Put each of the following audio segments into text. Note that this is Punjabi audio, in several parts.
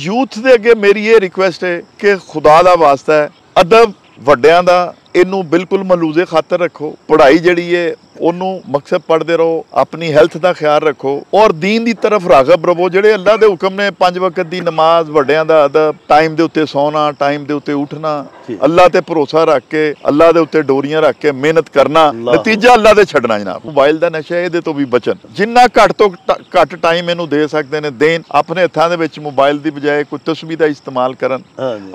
यूथ दे अगे मेरी ये रिक्वेस्ट है कि खुदा दा वास्ता है अदब वड्डियां दा इनू बिल्कुल मलूजे खातर रखो। पढ़ाई जिहड़ी है ओनू मकसद पढ़ते रहो, अपनी हेल्थ का ख्याल रखो और दीन की तरफ रागब रवो। जिहड़े अल्लाह के हुक्म ने 5 वक्त की नमाज, वड्डियां दा अदब, टाइम के उत्ते सोना, टाइम के उत्ते उठना, अल्लाह ते भरोसा रख के, अल्लाह के उत्ते डोरियां रख के मेहनत करना, नतीजा अल्लाह दे छड्डना। जनाब मोबाइल का नशा है, तो भी बचन। जिन्ना घट तो घट टाइम इनू दे सकते हैं देन। अपने हत्थां दे विच मोबाइल की बजाय कोई तस्वीर का इस्तेमाल करन,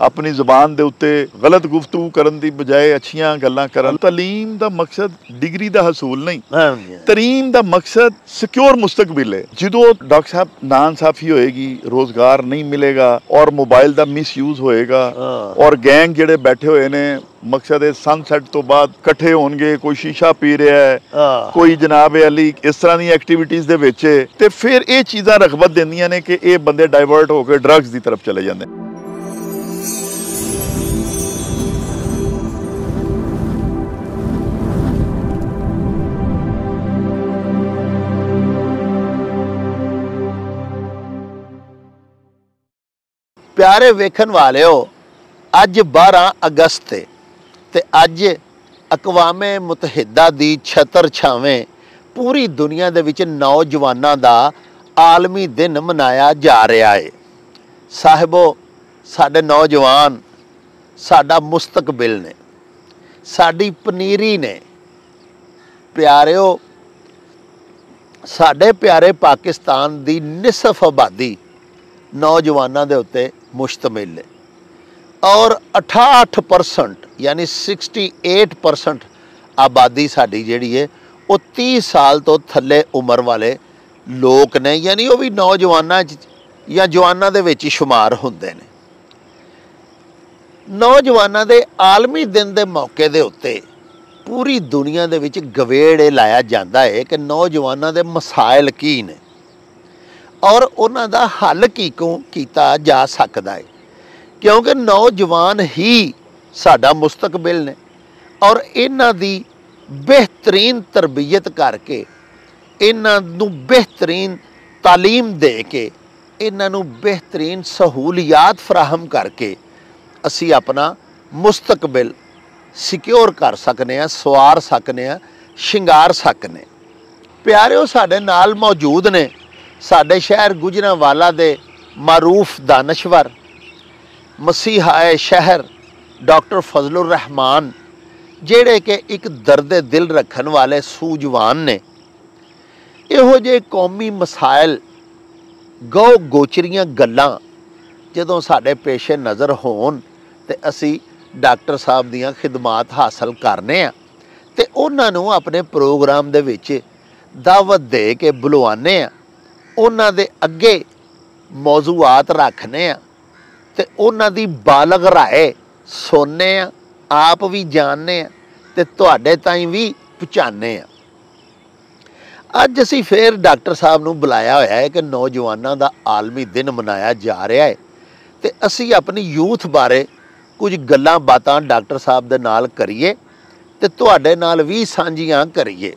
अपनी जुबान के उत्ते गलत गुफ्तगू करन दी बजाय अच्छियां गल्लां करन। तलीम का मकसद डिग्री का हसूल नहीं, तरीम का मकसद सिक्योर मुस्तकबिल है। जो डॉक्टर साहब नाइंसाफी होएगी, रोजगार नहीं मिलेगा और मोबाइल का मिसयूज होएगा और गैंग जिहड़े बैठे हुए ने मकसद है सनसैट तो बाद कट्ठे होणगे, कोई शीशा पी रहा है, कोई जनाब अली इस तरह की एक्टिविटीज़ दे विच ते फिर ये चीज़ां रगबत देंदियां ने कि ये बंदे डाइवर्ट होकर ड्रग्स की तरफ चले जाते हैं। प्यारे वेखन वालिओ, अज 12 अगस्त ते अज अकवामे मुतहिदा दी छतर छावें पूरी दुनिया दे विच नौजवानां दा आलमी दिन मनाया जा रहा है। साहिबो, साडे नौजवान साडा मुस्तकबिल ने, साडी पनीरी ने। प्यारिओ, साडे प्यारे पाकिस्तान दी निसफ आबादी नौजवानों के उत्ते मुश्तमिल है और 68% यानी 68% आबादी साड़ी जिहड़ी है वो 30 साल तो थले उम्र वाले लोग ने, यानी वो भी नौजवानों या जवानों दे विच शुमार होंदे ने। नौजवानों के आलमी दिन के मौके दे उत्ते पूरी दुनिया दे विच गवेड़ लाया जाता है कि नौजवानों के मसाइल की ने और उन्हां दा हल कीता जा सकता है, क्योंकि नौजवान ही साडा मुस्तकबिल ने और इन्हां दी बेहतरीन तरबियत करके, इन्हां नूं बेहतरीन तालीम दे के, इन्हां नूं बेहतरीन सहूलियात फराहम करके असी अपना मुस्तकबिल सिक्योर कर सकने, सवार सकने, शिंगार सकने। प्यारिओ, साडे नाल मौजूद ने साडे शहर गुजरांवाला दे मारूफ दानश्वर मसीहाए शहर डॉक्टर फजलुर रहमान, जेड़े कि एक दर्द दिल रखन वाले सूझवान ने। इहो जे कौमी मसाइल, गौ गोचरियां गल्लां जदों साडे पेशे नज़र होण ते असी डॉक्टर साहब दियां खिदमात हासिल करने आ ते उन्हां नूं अपने प्रोग्राम दे विच दावत दे के बुलवाने आ, उन्हां दे अगे मौजूआत रखने आ ते उन्हां दी बालग राय सुनने आ, आप भी जानने आ ते तुहाडे ताईं भी पहुँचाने आ। अज असी फिर डॉक्टर साहब नूं बुलाया होया है कि नौजवानों का आलमी दिन मनाया जा रहा है ते असी अपनी यूथ बारे कुछ गल्लां बातां डॉक्टर साहब दे नाल करिए ते तुहाडे नाल भी सांझियां करिए।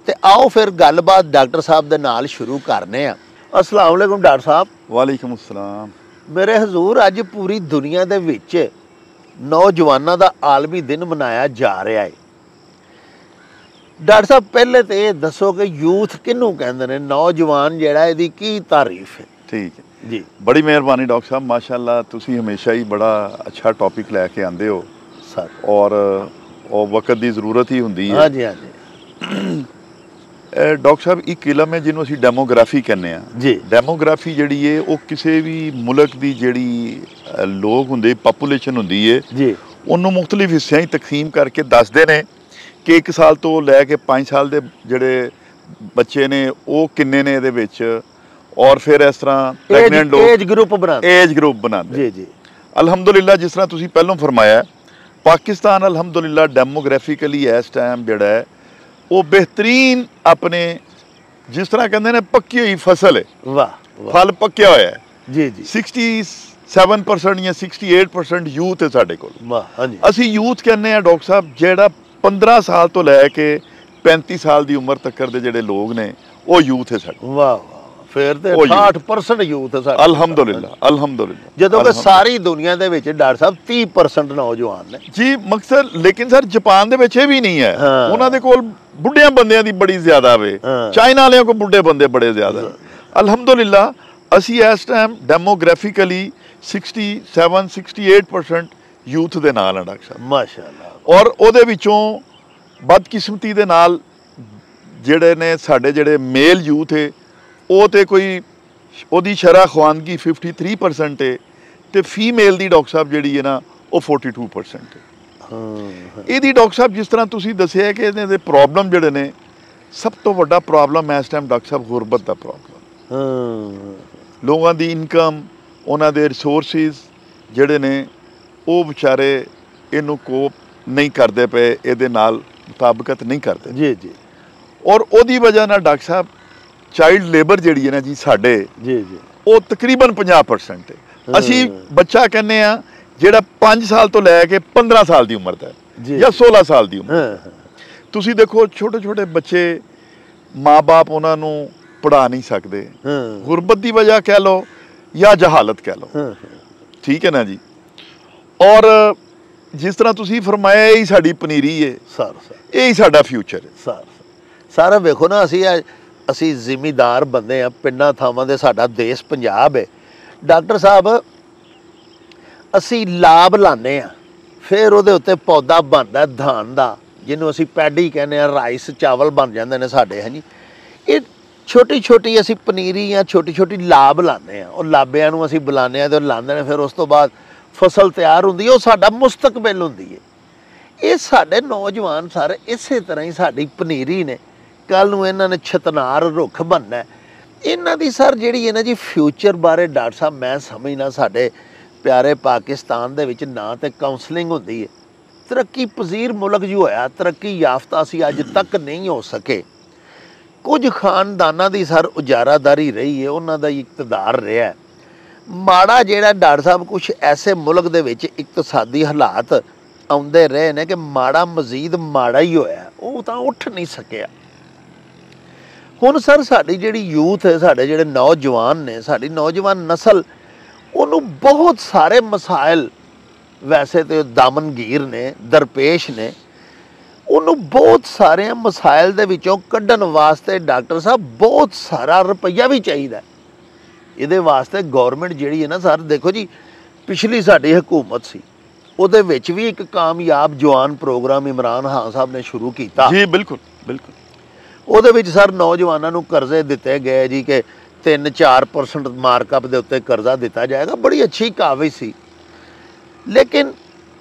ते आओ फिर गलबात डॉक्टर साहब दे नाल शुरू करने आ। अस्सलाम वालेकुम डॉक्टर साहब। वालेकुम अस्सलाम। मेरे हजूर, अज पूरी दुनिया दे विच नौजवानों का आलमी दिन मनाया जा रहा है। डॉक्टर साहब, पहले तो ये दसो कि यूथ किनू कहंदे ने, नौजवान जिहड़ा इहदी की तारीफ है? ठीक है जी, बड़ी मेहरबानी डॉक्टर साहब, माशाअल्लाह तुसी हमेशा ही बड़ा अच्छा टॉपिक लैके आंदे हो सर और वक्त की जरूरत ही होंदी है। हाँ जी, हाँ जी। डॉक्टर साहब, एक इलम है जिन्हों असीं डेमोग्राफी कहने आ जी। डेमोग्राफी जिहड़ी है वो किसी भी मुल्क की जिहड़ी लोग होंदे, पॉपूलेशन होंदी है जी, उन्होंने मुख्तलिफ हिस्सों ही तकसीम करके दसदे ने कि 1 साल तो लैके 5 साल के जिहड़े बच्चे ने वो किन्ने ने इहदे विच, और फिर इस तरह प्रेगनेंट लोग एज ग्रुप बनाते। जी जी। अलहमदुलिल्लाह, जिस तरह तुसीं पहलों फरमाया, पाकिस्तान अलहमदुलिल्लाह डेमोग्राफिकली इस टाइम जिहड़ा है वो बेहतरीन अपने, जिस तरह कहते हैं पक्की हुई फसल है, वाह फल पक्या होया है। जी जी। 67% या 68% यूथ है साढ़े कोल। वाह, हाँ जी। असी यूथ कहने हैं डॉक्टर साहब जिहड़ा 15 साल तो लैके 35 साल की उम्र तक दे जिहड़े लोग ने वो यूथ है साडे। वाह वाह, ਫਿਰ ਤੇ ਉਹ youth। 68% ਯੂਥ ਸਾਡੇ ਅਲਹਮਦੁਲਿਲਾ ਅਲਹਮਦੁਲਿਲਾ। ਜਦੋਂ ਕਿ ਸਾਰੀ ਦੁਨੀਆ ਦੇ ਵਿੱਚ ਡਾਕਟਰ ਸਾਹਿਬ 30% ਨੌਜਵਾਨ ਨੇ ਜੀ ਮਕਸਦ ਲੇਕਿਨ ਸਰ ਜਾਪਾਨ ਦੇ ਵਿੱਚ ਇਹ ਵੀ ਨਹੀਂ ਹੈ। ਹਾਂ। ਉਹਨਾਂ ਦੇ ਕੋਲ ਬੁੱਢਿਆਂ ਬੰਦਿਆਂ ਦੀ ਬੜੀ ਜ਼ਿਆਦਾ ਵੇ, ਹਾਂ। ਚਾਈਨਾ ਵਾਲਿਆਂ ਕੋਲ ਬੁੱਢੇ ਬੰਦੇ ਬੜੇ ਜ਼ਿਆਦਾ। ਅਲਹਮਦੁਲਿਲਾ ਅਸੀਂ ਇਸ ਟਾਈਮ ਡੈਮੋਗ੍ਰਾਫਿਕਲੀ 67-68% ਯੂਥ ਦੇ ਨਾਲ ਹਾਂ ਡਾਕਟਰ ਸਾਹਿਬ, ਮਾਸ਼ਾਅੱਲਾ। ਔਰ ਉਹਦੇ ਵਿੱਚੋਂ ਬਦਕਿਸਮਤੀ ਦੇ ਨਾਲ ਜਿਹੜੇ ਨੇ ਸਾਡੇ ਜਿਹੜੇ ਮੇਲ ਯੂਥ ਹੈ ਉਹ ਤੇ ਕੋਈ ਉਹਦੀ ਸ਼ਰ੍ਹਾ ਖਵਾਨਗੀ 53% ਹੈ, ਤੇ ਫੀਮੇਲ ਦੀ ਡਾਕਟਰ ਸਾਹਿਬ ਜਿਹੜੀ ਹੈ ਨਾ ਉਹ 42% ਹੈ। ਇਹਦੀ ਡਾਕਟਰ ਸਾਹਿਬ ਜਿਸ ਤਰ੍ਹਾਂ ਤੁਸੀਂ ਦੱਸਿਆ ਕਿ ਇਹਦੇ ਦੇ ਪ੍ਰੋਬਲਮ ਜਿਹੜੇ ਨੇ, ਸਭ ਤੋਂ ਵੱਡਾ ਪ੍ਰੋਬਲਮ ਇਸ ਟਾਈਮ ਡਾਕਟਰ ਸਾਹਿਬ ਗੁਰਬਤ ਦਾ ਪ੍ਰੋਬਲਮ। ਲੋਕਾਂ ਦੀ ਇਨਕਮ, ਉਹਨਾਂ ਦੇ ਰਿਸੋਰਸਿਸ ਜਿਹੜੇ ਨੇ ਉਹ ਵਿਚਾਰੇ ਇਹਨੂੰ ਕੋਪ ਨਹੀਂ ਕਰਦੇ ਪਏ, ਇਹਦੇ ਨਾਲ ਮੁਤਾਬਕਤ ਨਹੀਂ ਕਰਦੇ ਜੀ ਜੀ। ਔਰ ਉਹਦੀ ਵਜ੍ਹਾ ਨਾਲ ਡਾਕਟਰ ਸਾਹਿਬ ਚਾਈਲਡ ਲੇਬਰ ਜਿਹੜੀ ਹੈ ਨਾ ਜੀ ਸਾਡੇ, ਜੀ ਜੀ, ਉਹ ਤਕਰੀਬਨ 50% ਹੈ। ਅਸੀਂ ਬੱਚਾ ਕਹਿੰਦੇ ਆ ਜਿਹੜਾ 5 ਸਾਲ ਤੋਂ ਲੈ ਕੇ 15 ਸਾਲ ਦੀ ਉਮਰ ਦਾ ਹੈ ਜਾਂ 16 ਸਾਲ ਦੀ ਉਮਰ। ਤੁਸੀਂ ਦੇਖੋ ਛੋਟੇ ਛੋਟੇ ਬੱਚੇ, ਮਾਂ-ਬਾਪ ਉਹਨਾਂ ਨੂੰ ਪੜ੍ਹਾ ਨਹੀਂ ਸਕਦੇ, ਗੁਰਬਤ ਦੀ ਵਜ੍ਹਾ ਕਹਿ ਲਓ ਜਾਂ ਜਹਾਲਤ ਕਹਿ ਲਓ, ਠੀਕ ਹੈ ਨਾ ਜੀ। ਔਰ ਜਿਸ ਤਰ੍ਹਾਂ ਤੁਸੀਂ ਫਰਮਾਇਆ ਇਹ ਹੀ ਸਾਡੀ ਪਨੀਰੀ ਹੈ ਸਰ, ਇਹ ਹੀ ਸਾਡਾ ਫਿਊਚਰ ਹੈ ਸਾਰਾ। ਵੇਖੋ ਨਾ ਅਸੀਂ ਜ਼ਿਮੀਦਾਰ ਬੰਦੇ ਆ, ਪਿੰਡਾਂ ਥਾਵਾਂ ਦੇ ਸਾਡਾ ਦੇਸ਼ ਪੰਜਾਬ ਹੈ ਡਾਕਟਰ ਸਾਹਿਬ। ਅਸੀਂ ਲਾਭ ਲਾਉਂਦੇ ਆ, ਫਿਰ ਉਹਦੇ ਉੱਤੇ ਪੌਦਾ ਬਣਦਾ ਧਾਨ ਦਾ, ਜਿਹਨੂੰ ਅਸੀਂ ਪੈਡੀ ਕਹਿੰਦੇ ਆ, ਰਾਈਸ ਚਾਵਲ ਬਣ ਜਾਂਦੇ ਨੇ ਸਾਡੇ। ਹਾਂਜੀ, ਇਹ ਛੋਟੀ ਛੋਟੀ ਅਸੀਂ ਪਨੀਰੀ ਜਾਂ ਛੋਟੀ ਛੋਟੀ ਲਾਭ ਲਾਉਂਦੇ ਆ, ਉਹ ਲਾਭਿਆਂ ਨੂੰ ਅਸੀਂ ਬੁਲਾਉਂਦੇ ਆ ਤੇ ਉਹ ਲਾਉਂਦੇ ਨੇ, ਫਿਰ ਉਸ ਤੋਂ ਬਾਅਦ ਫਸਲ ਤਿਆਰ ਹੁੰਦੀ ਹੈ, ਉਹ ਸਾਡਾ ਮੁਸਤਕਬਲ ਹੁੰਦੀ ਹੈ। ਇਹ ਸਾਡੇ ਨੌਜਵਾਨ ਸਾਰੇ ਇਸੇ ਤਰ੍ਹਾਂ ਹੀ ਸਾਡੀ ਪਨੀਰੀ ਨੇ, ਕੱਲ੍ਹ ਨੂੰ ਇਹਨਾਂ ਨੇ ਛਤਨਾਰ ਰੁੱਖ ਬਣਨਾ। ਇਹਨਾਂ ਦੀ ਸਰ ਜਿਹੜੀ ਹੈ ਨਾ ਜੀ ਫਿਊਚਰ ਬਾਰੇ ਡਾਕਟਰ ਸਾਹਿਬ ਮੈਂ ਸਮਝਣਾ ਸਾਡੇ ਪਿਆਰੇ ਪਾਕਿਸਤਾਨ ਦੇ ਵਿੱਚ ਨਾ ਤੇ ਕਾਉਂਸਲਿੰਗ ਹੁੰਦੀ ਹੈ। ਤਰੱਕੀ ਪਜ਼ੀਰ ਮੁਲਕ ਜੋ ਹੋਇਆ, ਤਰੱਕੀ ਯਾਫਤਾ ਅਸੀਂ ਅੱਜ ਤੱਕ ਨਹੀਂ ਹੋ ਸਕੇ। ਕੁਝ ਖਾਨਦਾਨਾਂ ਦੀ ਸਰ ਉਜਾਰਾਦਾਰੀ ਰਹੀ ਹੈ, ਉਹਨਾਂ ਦਾ ਇਕਤਦਾਰ ਰਿਹਾ। ਮਾੜਾ ਜਿਹੜਾ ਡਾਕਟਰ ਸਾਹਿਬ ਕੁਛ ਐਸੇ ਮੁਲਕ ਦੇ ਵਿੱਚ ਇਕਤਸਾਦੀ ਹਾਲਾਤ ਆਉਂਦੇ ਰਹੇ ਨੇ ਕਿ ਮਾੜਾ ਮਜ਼ੀਦ ਮਾੜਾ ਹੀ ਹੋਇਆ, ਉਹ ਤਾਂ ਉੱਠ ਨਹੀਂ ਸਕਿਆ। ਹੁਣ ਸਰ ਸਾਡੀ ਜਿਹੜੀ ਯੂਥ ਹੈ, ਸਾਡੇ ਜਿਹੜੇ ਨੌਜਵਾਨ ਨੇ, ਸਾਡੀ ਨੌਜਵਾਨ ਨਸਲ, ਉਹਨੂੰ ਬਹੁਤ ਸਾਰੇ ਮਸਾਇਲ ਵੈਸੇ ਤੇ ਦਾਮਨਗੀਰ ਨੇ, ਦਰਪੇਸ਼ ਨੇ, ਉਹਨੂੰ ਬਹੁਤ ਸਾਰੇ ਮਸਾਇਲ ਦੇ ਵਿੱਚੋਂ ਕੱਢਣ ਵਾਸਤੇ ਡਾਕਟਰ ਸਾਹਿਬ ਬਹੁਤ ਸਾਰਾ ਰੁਪਈਆ ਵੀ ਚਾਹੀਦਾ। ਇਹਦੇ ਵਾਸਤੇ ਗੌਰਮੈਂਟ ਜਿਹੜੀ ਹੈ ਨਾ ਸਰ, ਦੇਖੋ ਜੀ ਪਿਛਲੀ ਸਾਡੀ ਹਕੂਮਤ ਸੀ, ਉਹਦੇ ਵਿੱਚ ਵੀ ਇੱਕ ਕਾਮਯਾਬ ਜਵਾਨ ਪ੍ਰੋਗਰਾਮ ਇਮਰਾਨ ਖਾਨ ਸਾਹਿਬ ਨੇ ਸ਼ੁਰੂ ਕੀਤਾ ਜੀ। ਬਿਲਕੁਲ ਬਿਲਕੁਲ। ਉਹਦੇ ਵਿੱਚ ਸਰ ਨੌਜਵਾਨਾਂ ਨੂੰ ਕਰਜ਼ੇ ਦਿੱਤੇ ਗਏ ਜੀ ਕਿ 3-4% ਮਾਰਕਅਪ ਦੇ ਉੱਤੇ ਕਰਜ਼ਾ ਦਿੱਤਾ ਜਾਏਗਾ, ਬੜੀ ਅੱਛੀ ਕਾਵਿਜ਼ ਸੀ। ਲੇਕਿਨ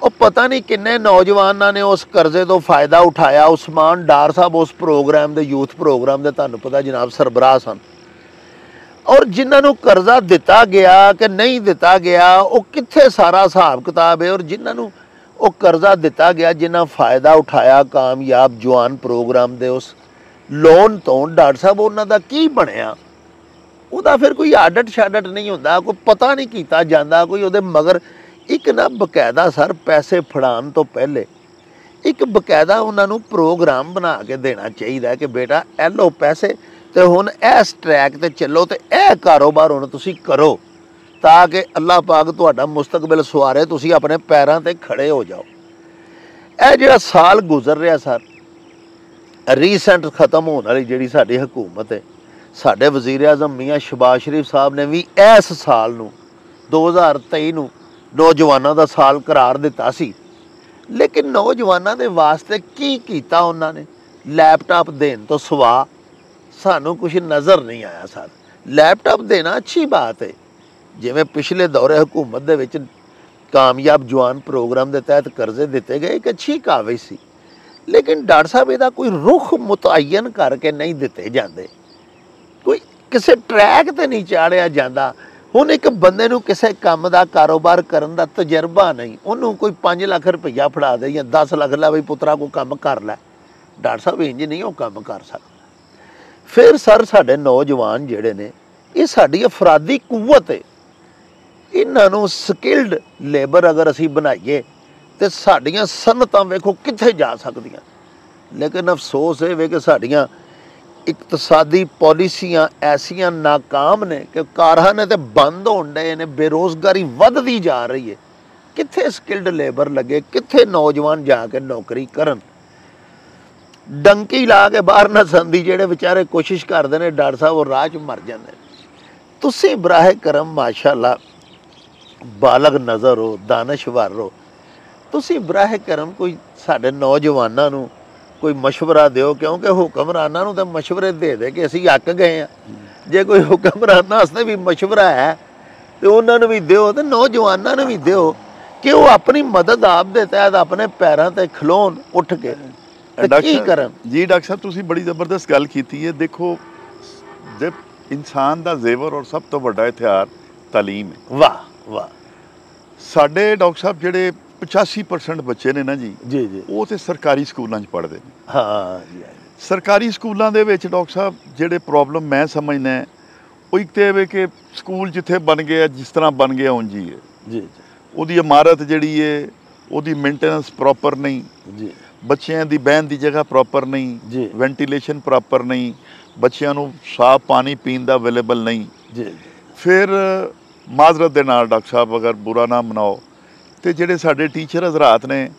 ਉਹ ਪਤਾ ਨਹੀਂ ਕਿੰਨੇ ਨੌਜਵਾਨਾਂ ਨੇ ਉਸ ਕਰਜ਼ੇ ਤੋਂ ਫਾਇਦਾ ਉਠਾਇਆ। ਉਸਮਾਨ ਡਾਰ ਸਾਹਿਬ ਉਸ ਪ੍ਰੋਗਰਾਮ ਦੇ, ਯੂਥ ਪ੍ਰੋਗਰਾਮ ਦੇ ਤੁਹਾਨੂੰ ਪਤਾ ਜਨਾਬ ਸਰਬਰਾਹ ਸਨ। ਔਰ ਜਿਨ੍ਹਾਂ ਨੂੰ ਕਰਜ਼ਾ ਦਿੱਤਾ ਗਿਆ ਕਿ ਨਹੀਂ ਦਿੱਤਾ ਗਿਆ, ਉਹ ਕਿੱਥੇ ਸਾਰਾ ਹਿਸਾਬ ਕਿਤਾਬ ਹੈ। ਔਰ ਜਿਨ੍ਹਾਂ ਨੂੰ ਉਹ ਕਰਜ਼ਾ ਦਿੱਤਾ ਗਿਆ, ਜਿਨ੍ਹਾਂ ਫਾਇਦਾ ਉਠਾਇਆ ਕਾਮਯਾਬ ਜਵਾਨ ਪ੍ਰੋਗਰਾਮ ਦੇ ਉਸ ਲੋਨ ਤੋਂ, ਡਾਕਟਰ ਸਾਹਿਬ ਉਹਨਾਂ ਦਾ ਕੀ ਬਣਿਆ? ਉਹਦਾ ਫਿਰ ਕੋਈ ਆਡਟ ਛਾਡਟ ਨਹੀਂ ਹੁੰਦਾ, ਕੋਈ ਪਤਾ ਨਹੀਂ ਕੀਤਾ ਜਾਂਦਾ, ਕੋਈ ਉਹਦੇ ਮਗਰ ਇੱਕ ਨਾ ਬਕਾਇਦਾ ਸਰ ਪੈਸੇ ਫੜਾਉਣ ਤੋਂ ਪਹਿਲੇ ਇੱਕ ਬਕਾਇਦਾ ਉਹਨਾਂ ਨੂੰ ਪ੍ਰੋਗਰਾਮ ਬਣਾ ਕੇ ਦੇਣਾ ਚਾਹੀਦਾ ਕਿ ਬੇਟਾ ਇਹ ਲਓ ਪੈਸੇ, ਤੇ ਹੁਣ ਇਸ ਟਰੈਕ ਤੇ ਚੱਲੋ ਤੇ ਇਹ ਕਾਰੋਬਾਰ ਹੁਣ ਤੁਸੀਂ ਕਰੋ, ਤਾਂ ਕਿ ਅੱਲਾਹ ਪਾਕ ਤੁਹਾਡਾ ਮੁਸਤਕਬਲ ਸਵਾਰੇ, ਤੁਸੀਂ ਆਪਣੇ ਪੈਰਾਂ ਤੇ ਖੜੇ ਹੋ ਜਾਓ। ਇਹ ਜਿਹੜਾ ਸਾਲ ਗੁਜ਼ਰ ਰਿਹਾ ਸਰ, ਰੀਸੈਂਟ ਖਤਮ ਹੋਣ ਵਾਲੀ ਜਿਹੜੀ ਸਾਡੀ ਹਕੂਮਤ ਹੈ, ਸਾਡੇ ਵਜ਼ੀਰ ਆਜ਼ਮ ਮੀਆਂ ਸ਼ਹਬਾਜ਼ ਸ਼ਰੀਫ ਸਾਹਿਬ ਨੇ ਵੀ ਇਸ ਸਾਲ ਨੂੰ 2023 ਨੂੰ ਨੌਜਵਾਨਾਂ ਦਾ ਸਾਲ ਕਰਾਰ ਦਿੱਤਾ ਸੀ। ਲੇਕਿਨ ਨੌਜਵਾਨਾਂ ਦੇ ਵਾਸਤੇ ਕੀ ਕੀਤਾ ਉਹਨਾਂ ਨੇ? ਲੈਪਟਾਪ ਦੇਣ ਤੋਂ ਸਿਵਾ ਸਾਨੂੰ ਕੁਝ ਨਜ਼ਰ ਨਹੀਂ ਆਇਆ ਸਰ। ਲੈਪਟਾਪ ਦੇਣਾ ਅੱਛੀ ਬਾਤ ਹੈ, ਜਿਵੇਂ ਪਿਛਲੇ ਦੌਰੇ ਹਕੂਮਤ ਦੇ ਵਿੱਚ ਕਾਮਯਾਬ ਜਵਾਨ ਪ੍ਰੋਗਰਾਮ ਦੇ ਤਹਿਤ ਕਰਜ਼ੇ ਦਿੱਤੇ ਗਏ, ਇੱਕ ਅੱਛੀ ਕਾਵਿਜ਼ ਸੀ। ਲੇਕਿਨ ਡਾਕਟਰ ਸਾਹਿਬ ਇਹਦਾ ਕੋਈ ਰੁਖ ਮੁਤਅਯਨ ਕਰਕੇ ਨਹੀਂ ਦਿੱਤੇ ਜਾਂਦੇ, ਕੋਈ ਕਿਸੇ ਟਰੈਕ ਤੇ ਨਹੀਂ ਚਾੜਿਆ ਜਾਂਦਾ। ਹੁਣ ਇੱਕ ਬੰਦੇ ਨੂੰ ਕਿਸੇ ਕੰਮ ਦਾ ਕਾਰੋਬਾਰ ਕਰਨ ਦਾ ਤਜਰਬਾ ਨਹੀਂ, ਉਹਨੂੰ ਕੋਈ 5 ਲੱਖ ਰੁਪਈਆ ਫੜਾ ਦੇ ਜਾਂ 10 ਲੱਖ ਲੈ, ਬਈ ਪੁੱਤਰਾ ਕੋਈ ਕੰਮ ਕਰ ਲੈ, ਡਾਕਟਰ ਸਾਹਿਬ ਇੰਜ ਨਹੀਂ ਉਹ ਕੰਮ ਕਰ ਸਕਦਾ। ਫਿਰ ਸਰ ਸਾਡੇ ਨੌਜਵਾਨ ਜਿਹੜੇ ਨੇ, ਇਹ ਸਾਡੀ ਅਫਰਾਦੀ ਕੁਵਤ ਹੈ, ਇਹਨਾਂ ਨੂੰ ਸਕਿਲਡ ਲੇਬਰ ਅਗਰ ਅਸੀਂ ਬਣਾਈਏ ਤੇ ਸਾਡੀਆਂ ਸਨਅਤਾਂ ਵੇਖੋ ਕਿੱਥੇ ਜਾ ਸਕਦੀਆਂ। ਲੇਕਿਨ ਅਫਸੋਸ ਇਹ ਵੇ ਕਿ ਸਾਡੀਆਂ ਇਕਤਸਾਦੀ ਪਾਲਿਸੀਆਂ ਐਸੀਆਂ ਨਾਕਾਮ ਨੇ ਕਿ ਕਾਰਖਾਨੇ ਤੇ ਬੰਦ ਹੋਣ ਡਏ ਨੇ, ਬੇਰੋਜ਼ਗਾਰੀ ਵੱਧਦੀ ਜਾ ਰਹੀ ਹੈ। ਕਿੱਥੇ ਸਕਿਲਡ ਲੇਬਰ ਲੱਗੇ, ਕਿੱਥੇ ਨੌਜਵਾਨ ਜਾ ਕੇ ਨੌਕਰੀ ਕਰਨ। ਡੰਕੀ ਲਾ ਕੇ ਬਾਹਰ ਨੱਸਣ ਦੀ ਜਿਹੜੇ ਵਿਚਾਰੇ ਕੋਸ਼ਿਸ਼ ਕਰਦੇ ਨੇ ਡਾਕਟਰ ਸਾਹਿਬ, ਉਹ ਰਾਹ 'ਚ ਮਰ ਜਾਂਦੇ ਨੇ। ਤੁਸੀਂ ਬਰਾਏ ਕਰਮ ਮਾਸ਼ਾਅੱਲਾ ਬਾਲਗ ਨਜ਼ਰ ਹੋ, ਦਾਨਸ਼ਵਰ ਹੋ, ਤੁਸੀਂ ਬਰਾਏ ਕਰਮ ਕੋਈ ਸਾਡੇ ਨੌਜਵਾਨਾਂ ਨੂੰ ਕੋਈ ਮਸ਼ਵਰਾ ਦਿਓ, ਕਿਉਂਕਿ ਹੁਕਮਰਾਨਾਂ ਨੂੰ ਤਾਂ ਮਸ਼ਵਰੇ ਦੇ ਦੇ ਕੇ ਅਸੀਂ ਅੱਕ ਗਏ ਹਾਂ। ਜੇ ਕੋਈ ਹੁਕਮਰਾਨਾਂ ਵਾਸਤੇ ਵੀ ਮਸ਼ਵਰਾ ਹੈ ਤੇ ਉਹਨਾਂ ਨੂੰ ਵੀ ਦਿਓ, ਤੇ ਨੌਜਵਾਨਾਂ ਨੂੰ ਵੀ ਦਿਓ ਕਿ ਉਹ ਆਪਣੀ ਮਦਦ ਆਪ ਦੇ ਤਹਿਤ ਆਪਣੇ ਪੈਰਾਂ ਤੇ ਖਲੋਣ ਉੱਠ ਕੇ ਕੀ ਕਰਨ। ਜੀ ਡਾਕਟਰ ਸਾਹਿਬ, ਤੁਸੀਂ ਬੜੀ ਜ਼ਬਰਦਸਤ ਗੱਲ ਕੀਤੀ ਹੈ। ਦੇਖੋ, ਜੇ ਇਨਸਾਨ ਦਾ ਜ਼ੇਵਰ ਔਰ ਸਭ ਤੋਂ ਵੱਡਾ ਹਥਿਆਰ ਤਾਲੀਮ ਹੈ। ਵਾਹ ਵਾਹ। ਸਾਡੇ ਡਾਕਟਰ ਸਾਹਿਬ ਜਿਹੜੇ 85% ਬੱਚੇ ਨੇ ਨਾ ਜੀ, ਜੀ ਜੀ, ਉਹ ਤੇ ਸਰਕਾਰੀ ਸਕੂਲਾਂ 'ਚ ਪੜ੍ਹਦੇ ਨੇ। ਹਾਂ ਜੀ। ਸਰਕਾਰੀ ਸਕੂਲਾਂ ਦੇ ਵਿੱਚ ਡਾਕਟਰ ਸਾਹਿਬ ਜਿਹੜੇ ਪ੍ਰੋਬਲਮ ਮੈਂ ਸਮਝਦਾ, ਉਹ ਇੱਕ ਤਾਂ ਇਹ ਕਿ ਸਕੂਲ ਜਿੱਥੇ ਬਣ ਗਿਆ ਜਿਸ ਤਰ੍ਹਾਂ ਬਣ ਗਿਆ ਉਂਝ ਹੀ ਹੈ ਜੀ ਜੀ। ਉਹਦੀ ਇਮਾਰਤ ਜਿਹੜੀ ਹੈ ਉਹਦੀ ਮੇਨਟੇਨੈਂਸ ਪ੍ਰੋਪਰ ਨਹੀਂ ਜੀ। ਬੱਚਿਆਂ ਦੀ ਬਹਿਣ ਦੀ ਜਗ੍ਹਾ ਪ੍ਰੋਪਰ ਨਹੀਂ ਜੀ। ਵੈਂਟੀਲੇਸ਼ਨ ਪ੍ਰੋਪਰ ਨਹੀਂ, ਬੱਚਿਆਂ ਨੂੰ ਸਾਫ਼ ਪਾਣੀ ਪੀਣ ਦਾ ਅਵੇਲੇਬਲ ਨਹੀਂ ਜੀ। ਫਿਰ ਮਾਜ਼ਰਤ ਦੇ ਨਾਲ ਡਾਕਟਰ ਸਾਹਿਬ, ਅਗਰ ਬੁਰਾ ਨਾ ਮਨਾਓ, ਤੇ ਜਿਹੜੇ ਸਾਡੇ ਟੀਚਰ ਹਜ਼ਰਾਤ ਨੇ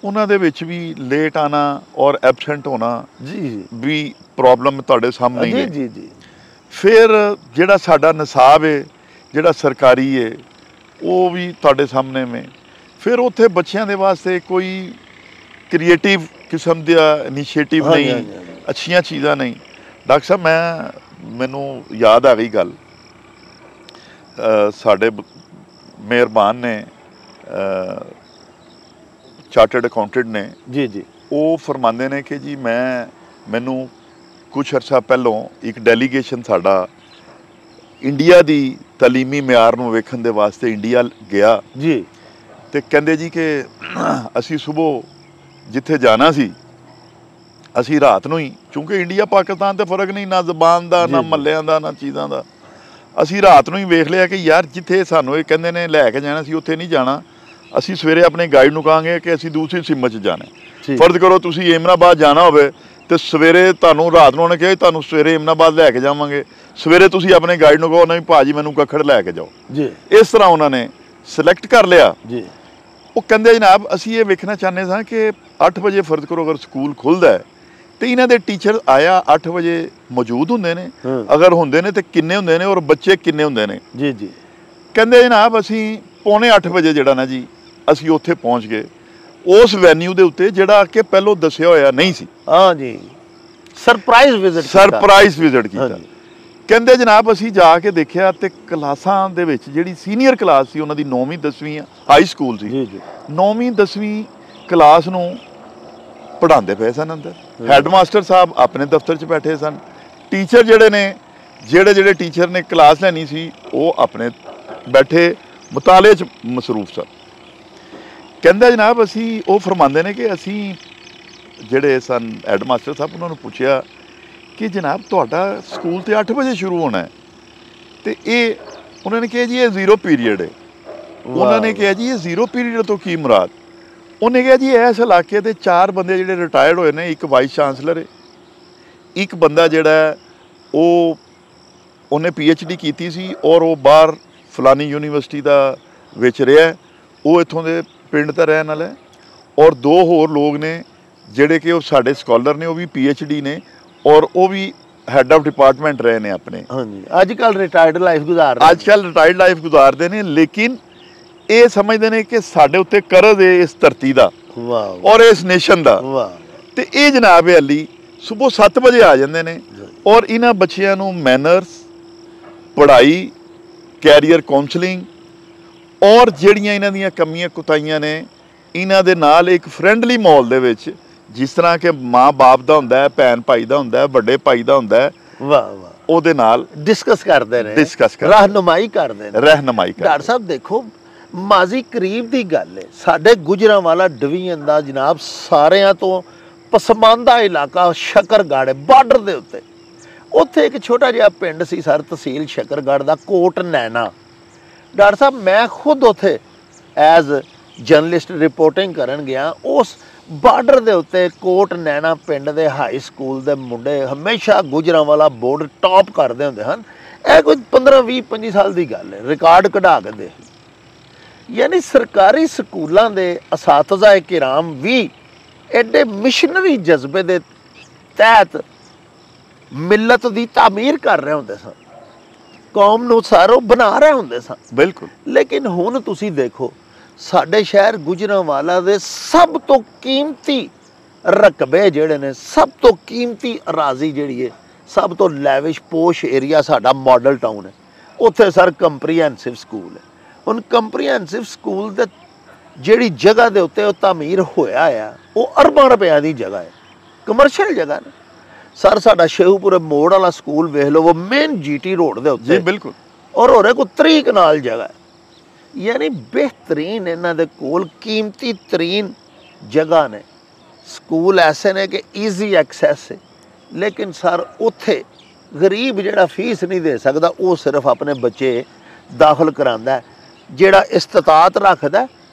ਉਹਨਾਂ ਦੇ ਵਿੱਚ ਵੀ ਲੇਟ ਆਣਾ ਔਰ ਐਬਸੈਂਟ ਹੋਣਾ ਜੀ ਵੀ ਪ੍ਰੋਬਲਮ ਤੁਹਾਡੇ ਸਾਹਮਣੇ ਹੀ ਹੈ। ਜੀ ਜੀ। ਫਿਰ ਜਿਹੜਾ ਸਾਡਾ ਨਿਸਾਬ ਹੈ ਜਿਹੜਾ ਸਰਕਾਰੀ ਹੈ ਉਹ ਵੀ ਤੁਹਾਡੇ ਸਾਹਮਣੇ में। ਫਿਰ ਉੱਥੇ ਬੱਚਿਆਂ ਦੇ ਵਾਸਤੇ ਕੋਈ ਕ੍ਰੀਏਟਿਵ ਕਿਸਮ ਦਾ ਇਨੀਸ਼ੀਏਟਿਵ ਨਹੀਂ, ਅੱਛੀਆਂ ਚੀਜ਼ਾਂ ਨਹੀਂ। ਡਾਕਟਰ ਸਾਹਿਬ, ਮੈਨੂੰ ਯਾਦ ਆ ਗਈ ਗੱਲ, ਸਾਡੇ ਮਿਹਰਬਾਨ ਨੇ ਚਾਰਟਰਡ ਅਕਾਊਂਟੈਂਟ ਨੇ ਜੀ ਜੀ, ਉਹ ਫਰਮਾਉਂਦੇ ਨੇ ਕਿ ਜੀ ਮੈਨੂੰ ਕੁਛ ਅਰਸਾ ਪਹਿਲੋਂ ਇੱਕ ਡੈਲੀਗੇਸ਼ਨ ਸਾਡਾ ਇੰਡੀਆ ਦੀ ਤਾਲੀਮੀ ਮਿਆਰ ਨੂੰ ਵੇਖਣ ਦੇ ਵਾਸਤੇ ਇੰਡੀਆ ਗਿਆ ਜੀ, ਤੇ ਕਹਿੰਦੇ ਜੀ ਕਿ ਅਸੀਂ ਸਵੇਰ ਜਿੱਥੇ ਜਾਣਾ ਸੀ ਅਸੀਂ ਰਾਤ ਨੂੰ ਹੀ, ਕਿਉਂਕਿ ਇੰਡੀਆ ਪਾਕਿਸਤਾਨ ਤੇ ਫਰਕ ਨਹੀਂ, ਨਾ ਜ਼ਬਾਨ ਦਾ ਨਾ ਮੱਲਿਆਂ ਦਾ ਨਾ ਚੀਜ਼ਾਂ ਦਾ, ਅਸੀਂ ਰਾਤ ਨੂੰ ਹੀ ਵੇਖ ਲਿਆ ਕਿ ਯਾਰ ਜਿੱਥੇ ਸਾਨੂੰ ਇਹ ਕਹਿੰਦੇ ਨੇ ਲੈ ਕੇ ਜਾਣਾ ਸੀ ਉੱਥੇ ਨਹੀਂ ਜਾਣਾ। ਅਸੀਂ ਸਵੇਰੇ ਆਪਣੇ ਗਾਈਡ ਨੂੰ ਕਹਾਂਗੇ ਕਿ ਅਸੀਂ ਦੂਸਰੀ ਸਿਮ 'ਚ ਜਾਣਾ। ਫਰਜ਼ ਕਰੋ ਤੁਸੀਂ ਏਮਨਾਬਾਦ ਜਾਣਾ ਹੋਵੇ ਤੇ ਸਵੇਰੇ ਤੁਹਾਨੂੰ ਰਾਤ ਨੂੰ ਉਹਨੇ ਕਿਹਾ ਤੁਹਾਨੂੰ ਸਵੇਰੇ ਏਮਨਾਬਾਦ ਲੈ ਕੇ ਜਾਵਾਂਗੇ, ਸਵੇਰੇ ਤੁਸੀਂ ਆਪਣੇ ਗਾਈਡ ਨੂੰ ਕਹੋ ਨਹੀਂ ਭਾਜੀ ਮੈਨੂੰ ਕੱਖੜ ਲੈ ਕੇ ਜਾਓ ਜੀ। ਇਸ ਤਰ੍ਹਾਂ ਉਹਨਾਂ ਨੇ ਸਿਲੈਕਟ ਕਰ ਲਿਆ ਜੀ। ਉਹ ਕਹਿੰਦੇ ਜਨਾਬ ਅਸੀਂ ਇਹ ਵੇਖਣਾ ਚਾਹੁੰਦੇ ਸਾਂ ਕਿ 8 ਵਜੇ ਫਰਜ਼ ਕਰੋ ਅਗਰ ਸਕੂਲ ਖੁੱਲ੍ਹਦਾ ਤੇ ਇਹਨਾਂ ਦੇ ਟੀਚਰ ਆਇਆ 8 ਵਜੇ ਮੌਜੂਦ ਹੁੰਦੇ ਨੇ, ਅਗਰ ਹੁੰਦੇ ਨੇ ਤੇ ਕਿੰਨੇ ਹੁੰਦੇ ਨੇ ਔਰ ਬੱਚੇ ਕਿੰਨੇ ਹੁੰਦੇ ਨੇ ਜੀ ਜੀ। ਕਹਿੰਦੇ ਜਨਾਬ ਅਸੀਂ 7:45 ਵਜੇ ਜਿਹੜਾ ਨਾ ਜੀ ਅਸੀਂ ਉੱਥੇ ਪਹੁੰਚ ਗਏ ਉਸ ਵੈਨਿਊ ਦੇ ਉੱਤੇ ਜਿਹੜਾ ਕਿ ਪਹਿਲੋਂ ਦੱਸਿਆ ਹੋਇਆ ਨਹੀਂ ਸੀ। ਹਾਂ ਜੀ, ਸਰਪ੍ਰਾਈਜ਼ ਵਿਜ਼ਿਟ ਕੀਤਾ। ਕਹਿੰਦੇ ਜਨਾਬ ਅਸੀਂ ਜਾ ਕੇ ਦੇਖਿਆ ਤੇ ਕਲਾਸਾਂ ਦੇ ਵਿੱਚ ਜਿਹੜੀ ਸੀਨੀਅਰ ਕਲਾਸ ਸੀ ਉਹਨਾਂ ਦੀ 9ਵੀਂ 10ਵੀਂ ਹਾਈ ਸਕੂਲ ਸੀ ਜੀ ਜੀ, 9ਵੀਂ 10ਵੀਂ ਕਲਾਸ ਨੂੰ ਪੜ੍ਹਾਉਂਦੇ ਪਏ ਸਨ ਅੰਦਰ। ਹੈਡਮਾਸਟਰ ਸਾਹਿਬ ਆਪਣੇ ਦਫ਼ਤਰ 'ਚ ਬੈਠੇ ਸਨ, ਟੀਚਰ ਜਿਹੜੇ ਟੀਚਰ ਨੇ ਕਲਾਸ ਲੈਣੀ ਸੀ ਉਹ ਆਪਣੇ ਬੈਠੇ ਮੁਤਾਲੇ 'ਚ ਮਸਰੂਫ ਸਨ। ਕਹਿੰਦਾ ਜਨਾਬ ਅਸੀਂ ਉਹ ਫਰਮਾਉਂਦੇ ਨੇ ਕਿ ਅਸੀਂ ਜਿਹੜੇ ਸਨ ਹੈਡਮਾਸਟਰ ਸਾਹਿਬ ਉਹਨਾਂ ਨੂੰ ਪੁੱਛਿਆ ਕਿ ਜਨਾਬ ਤੁਹਾਡਾ ਸਕੂਲ ਤੇ 8 ਵਜੇ ਸ਼ੁਰੂ ਹੋਣਾ ਹੈ ਤੇ ਇਹ ਉਹਨਾਂ ਨੇ ਕਿਹਾ ਜੀ ਇਹ 0 ਪੀਰੀਅਡ ਹੈ। ਉਹਨਾਂ ਨੇ ਕਿਹਾ ਜੀ ਇਹ 0 ਪੀਰੀਅਡ ਤੋਂ ਕੀ ਮੁਰਾਦ? ਉਹਨੇ ਕਿਹਾ ਜੀ ਇਸ ਇਲਾਕੇ ਦੇ 4 ਬੰਦੇ ਜਿਹੜੇ ਰਿਟਾਇਰਡ ਹੋਏ ਨੇ, ਇੱਕ ਵਾਈਸ ਚਾਂਸਲਰ ਹੈ, ਇੱਕ ਬੰਦਾ ਜਿਹੜਾ ਉਹਨੇ PhD ਕੀਤੀ ਸੀ ਔਰ ਉਹ ਬਾਹਰ ਫਲਾਨੀ ਯੂਨੀਵਰਸਿਟੀ ਦਾ ਵਿੱਚ ਰਿਹਾ, ਉਹ ਇੱਥੋਂ ਦੇ ਪਿੰਡ ਦਾ ਰਹਿਣ ਵਾਲਾ ਹੈ, ਔਰ 2 ਹੋਰ ਲੋਕ ਨੇ ਜਿਹੜੇ ਕਿ ਉਹ ਸਾਡੇ ਸਕਾਲਰ ਨੇ, ਉਹ ਵੀ PhD ਨੇ ਔਰ ਉਹ ਵੀ ਹੈਡ ਆਫ ਡਿਪਾਰਟਮੈਂਟ ਰਹੇ ਨੇ ਆਪਣੇ। ਹਾਂਜੀ, ਅੱਜ ਕੱਲ੍ਹ ਰਿਟਾਇਰਡ ਲਾਈਫ ਗੁਜ਼ਾਰਦੇ ਨੇ, ਲੇਕਿਨ ਇਹ ਸਮਝਦੇ ਨੇ ਕਿ ਸਾਡੇ ਉੱਤੇ ਕਰਜ਼ ਹੈ ਇਸ ਧਰਤੀ ਦਾ ਔਰ ਇਸ ਨੇਸ਼ਨ ਦਾ। ਤੇ ਇਹ ਜਨਾਬ ਅਲੀ ਸਵੇਰ 7 ਵਜੇ ਆ ਜਾਂਦੇ ਨੇ ਔਰ ਇਹਨਾਂ ਬੱਚਿਆਂ ਨੂੰ ਮੈਨਰਸ, ਪੜ੍ਹਾਈ, ਕੈਰੀਅਰ ਕਾਉਂਸਲਿੰਗ ਔਰ ਜਿਹੜੀਆਂ ਇਹਨਾਂ ਦੀਆਂ ਕਮੀਆਂ ਕੁਤਾਈਆਂ ਨੇ ਇਹਨਾਂ ਦੇ ਨਾਲ ਇੱਕ ਫਰੈਂਡਲੀ ਮਾਹੌਲ ਦੇ ਵਿੱਚ, ਜਿਸ ਤਰ੍ਹਾਂ ਕਿ ਮਾਂ ਬਾਪ ਦਾ ਹੁੰਦਾ ਹੈ, ਭੈਣ ਭਾਈ ਦਾ ਹੁੰਦਾ ਹੈ, ਵੱਡੇ ਭਾਈ ਦਾ ਹੁੰਦਾ ਹੈ, ਉਹਦੇ ਨਾਲ ਡਿਸਕਸ ਕਰਦੇ ਨੇ, ਰਹਿਨੁਮਾਈ ਕਰਦੇ ਨੇ। ਡਾਕਟਰ ਸਾਹਿਬ ਦੇਖੋ, ਮਾਜ਼ੀ ਕਰੀਬ ਦੀ ਗੱਲ ਹੈ, ਸਾਡੇ ਗੁਜਰਾਂਵਾਲਾ ਡਿਵੀਜ਼ਨ ਦਾ ਜਨਾਬ ਸਾਰਿਆਂ ਤੋਂ ਪਸਮਾਨਦਾ ਇਲਾਕਾ ਸ਼ਕਰਗੜ੍ਹ ਬਾਰਡਰ ਦੇ ਉੱਤੇ, ਉੱਥੇ ਇੱਕ ਛੋਟਾ ਜਿਹਾ ਪਿੰਡ ਸੀ ਸਰ, ਤਹਿਸੀਲ ਸ਼ਕਰਗੜ੍ਹ ਦਾ, ਕੋਟ ਨੈਣਾ। ਡਾਕਟਰ ਸਾਹਿਬ ਮੈਂ ਖੁਦ ਉੱਥੇ ਐਜ਼ ਜਰਨਲਿਸਟ ਰਿਪੋਰਟਿੰਗ ਕਰਨ ਗਿਆ, ਉਸ ਬਾਰਡਰ ਦੇ ਉੱਤੇ ਕੋਟ ਨੈਣਾ ਪਿੰਡ ਦੇ ਹਾਈ ਸਕੂਲ ਦੇ ਮੁੰਡੇ ਹਮੇਸ਼ਾ ਗੁਜਰਾਂਵਾਲਾ ਬੋਰਡ ਟੌਪ ਕਰਦੇ ਹੁੰਦੇ ਹਨ। ਇਹ ਕੋਈ 15 20 25 ਸਾਲ ਦੀ ਗੱਲ ਹੈ, ਰਿਕਾਰਡ ਕਢਾ ਕੇ ਦੇਖ। ਯਾਨੀ ਸਰਕਾਰੀ ਸਕੂਲਾਂ ਦੇ ਅਸਾਤਜ਼ਾ ਕਿਰਾਮ ਵੀ ਐਡੇ ਮਿਸ਼ਨਰੀ ਜਜ਼ਬੇ ਦੇ ਤਹਿਤ ਮਿਲਤ ਦੀ ਤਾਮੀਰ ਕਰ ਰਹੇ ਹੁੰਦੇ ਸਨ, ਕੌਮ ਨੂੰ ਸਾਰੋ ਬਣਾ ਰਹੇ ਹੁੰਦੇ ਸਨ। ਬਿਲਕੁਲ। ਲੇਕਿਨ ਹੁਣ ਤੁਸੀਂ ਦੇਖੋ ਸਾਡੇ ਸ਼ਹਿਰ ਗੁਜਰਾਂਵਾਲਾ ਦੇ ਸਭ ਤੋਂ ਕੀਮਤੀ ਰਕਬੇ ਜਿਹੜੇ ਨੇ, ਸਭ ਤੋਂ ਕੀਮਤੀ ਅਰਾਜ਼ੀ ਜਿਹੜੀ ਹੈ, ਸਭ ਤੋਂ ਲੈਵਿਸ਼ ਪੋਸ਼ ਏਰੀਆ ਸਾਡਾ ਮਾਡਲ ਟਾਊਨ ਹੈ। ਉੱਥੇ ਸਰ ਕੰਪਰੀਹੈਂਸਿਵ ਸਕੂਲ ਹੈ। ਹੁਣ ਕੰਪਰੀਹੈਂਸਿਵ ਸਕੂਲ ਦੇ ਜਿਹੜੀ ਜਗ੍ਹਾ ਦੇ ਉੱਤੇ ਉਹ ਤਾਮੀਰ ਹੋਇਆ ਆ ਉਹ ਅਰਬਾਂ ਰੁਪਿਆਂ ਦੀ ਜਗ੍ਹਾ ਹੈ, ਕਮਰਸ਼ੀਅਲ ਜਗ੍ਹਾ ਨੇ ਸਰ। ਸਾਡਾ ਸ਼ੇਹੂਪੁਰੇ ਮੋੜ ਵਾਲਾ ਸਕੂਲ ਵੇਖ ਲਓ, ਉਹ ਮੇਨ ਜੀਟੀ ਰੋਡ ਦੇ ਉੱਤੇ। ਜੀ ਬਿਲਕੁਲ। ਔਰ ਹੋਰੇ ਕੋ 30 ਕਨਾਲ ਜਗ੍ਹਾ ਹੈ। ਯਾਨੀ ਬਿਹਤਰੀਨ ਇਹਨਾਂ ਦੇ ਕੋਲ ਕੀਮਤੀ ਤਰੀਨ ਜਗ੍ਹਾ ਨੇ, ਸਕੂਲ ਐਸੇ ਨੇ ਕਿ ਈਜ਼ੀ ਐਕਸੈਸ ਹੈ। ਲੇਕਿਨ ਸਰ ਉੱਥੇ ਗਰੀਬ ਜਿਹੜਾ ਫੀਸ ਨਹੀਂ ਦੇ ਸਕਦਾ ਉਹ ਸਿਰਫ ਆਪਣੇ ਬੱਚੇ ਦਾਖਲ ਕਰਾਉਂਦਾ। ਜਿਹੜਾ ਇਸਤਤਾਤ ਰੱਖਦਾ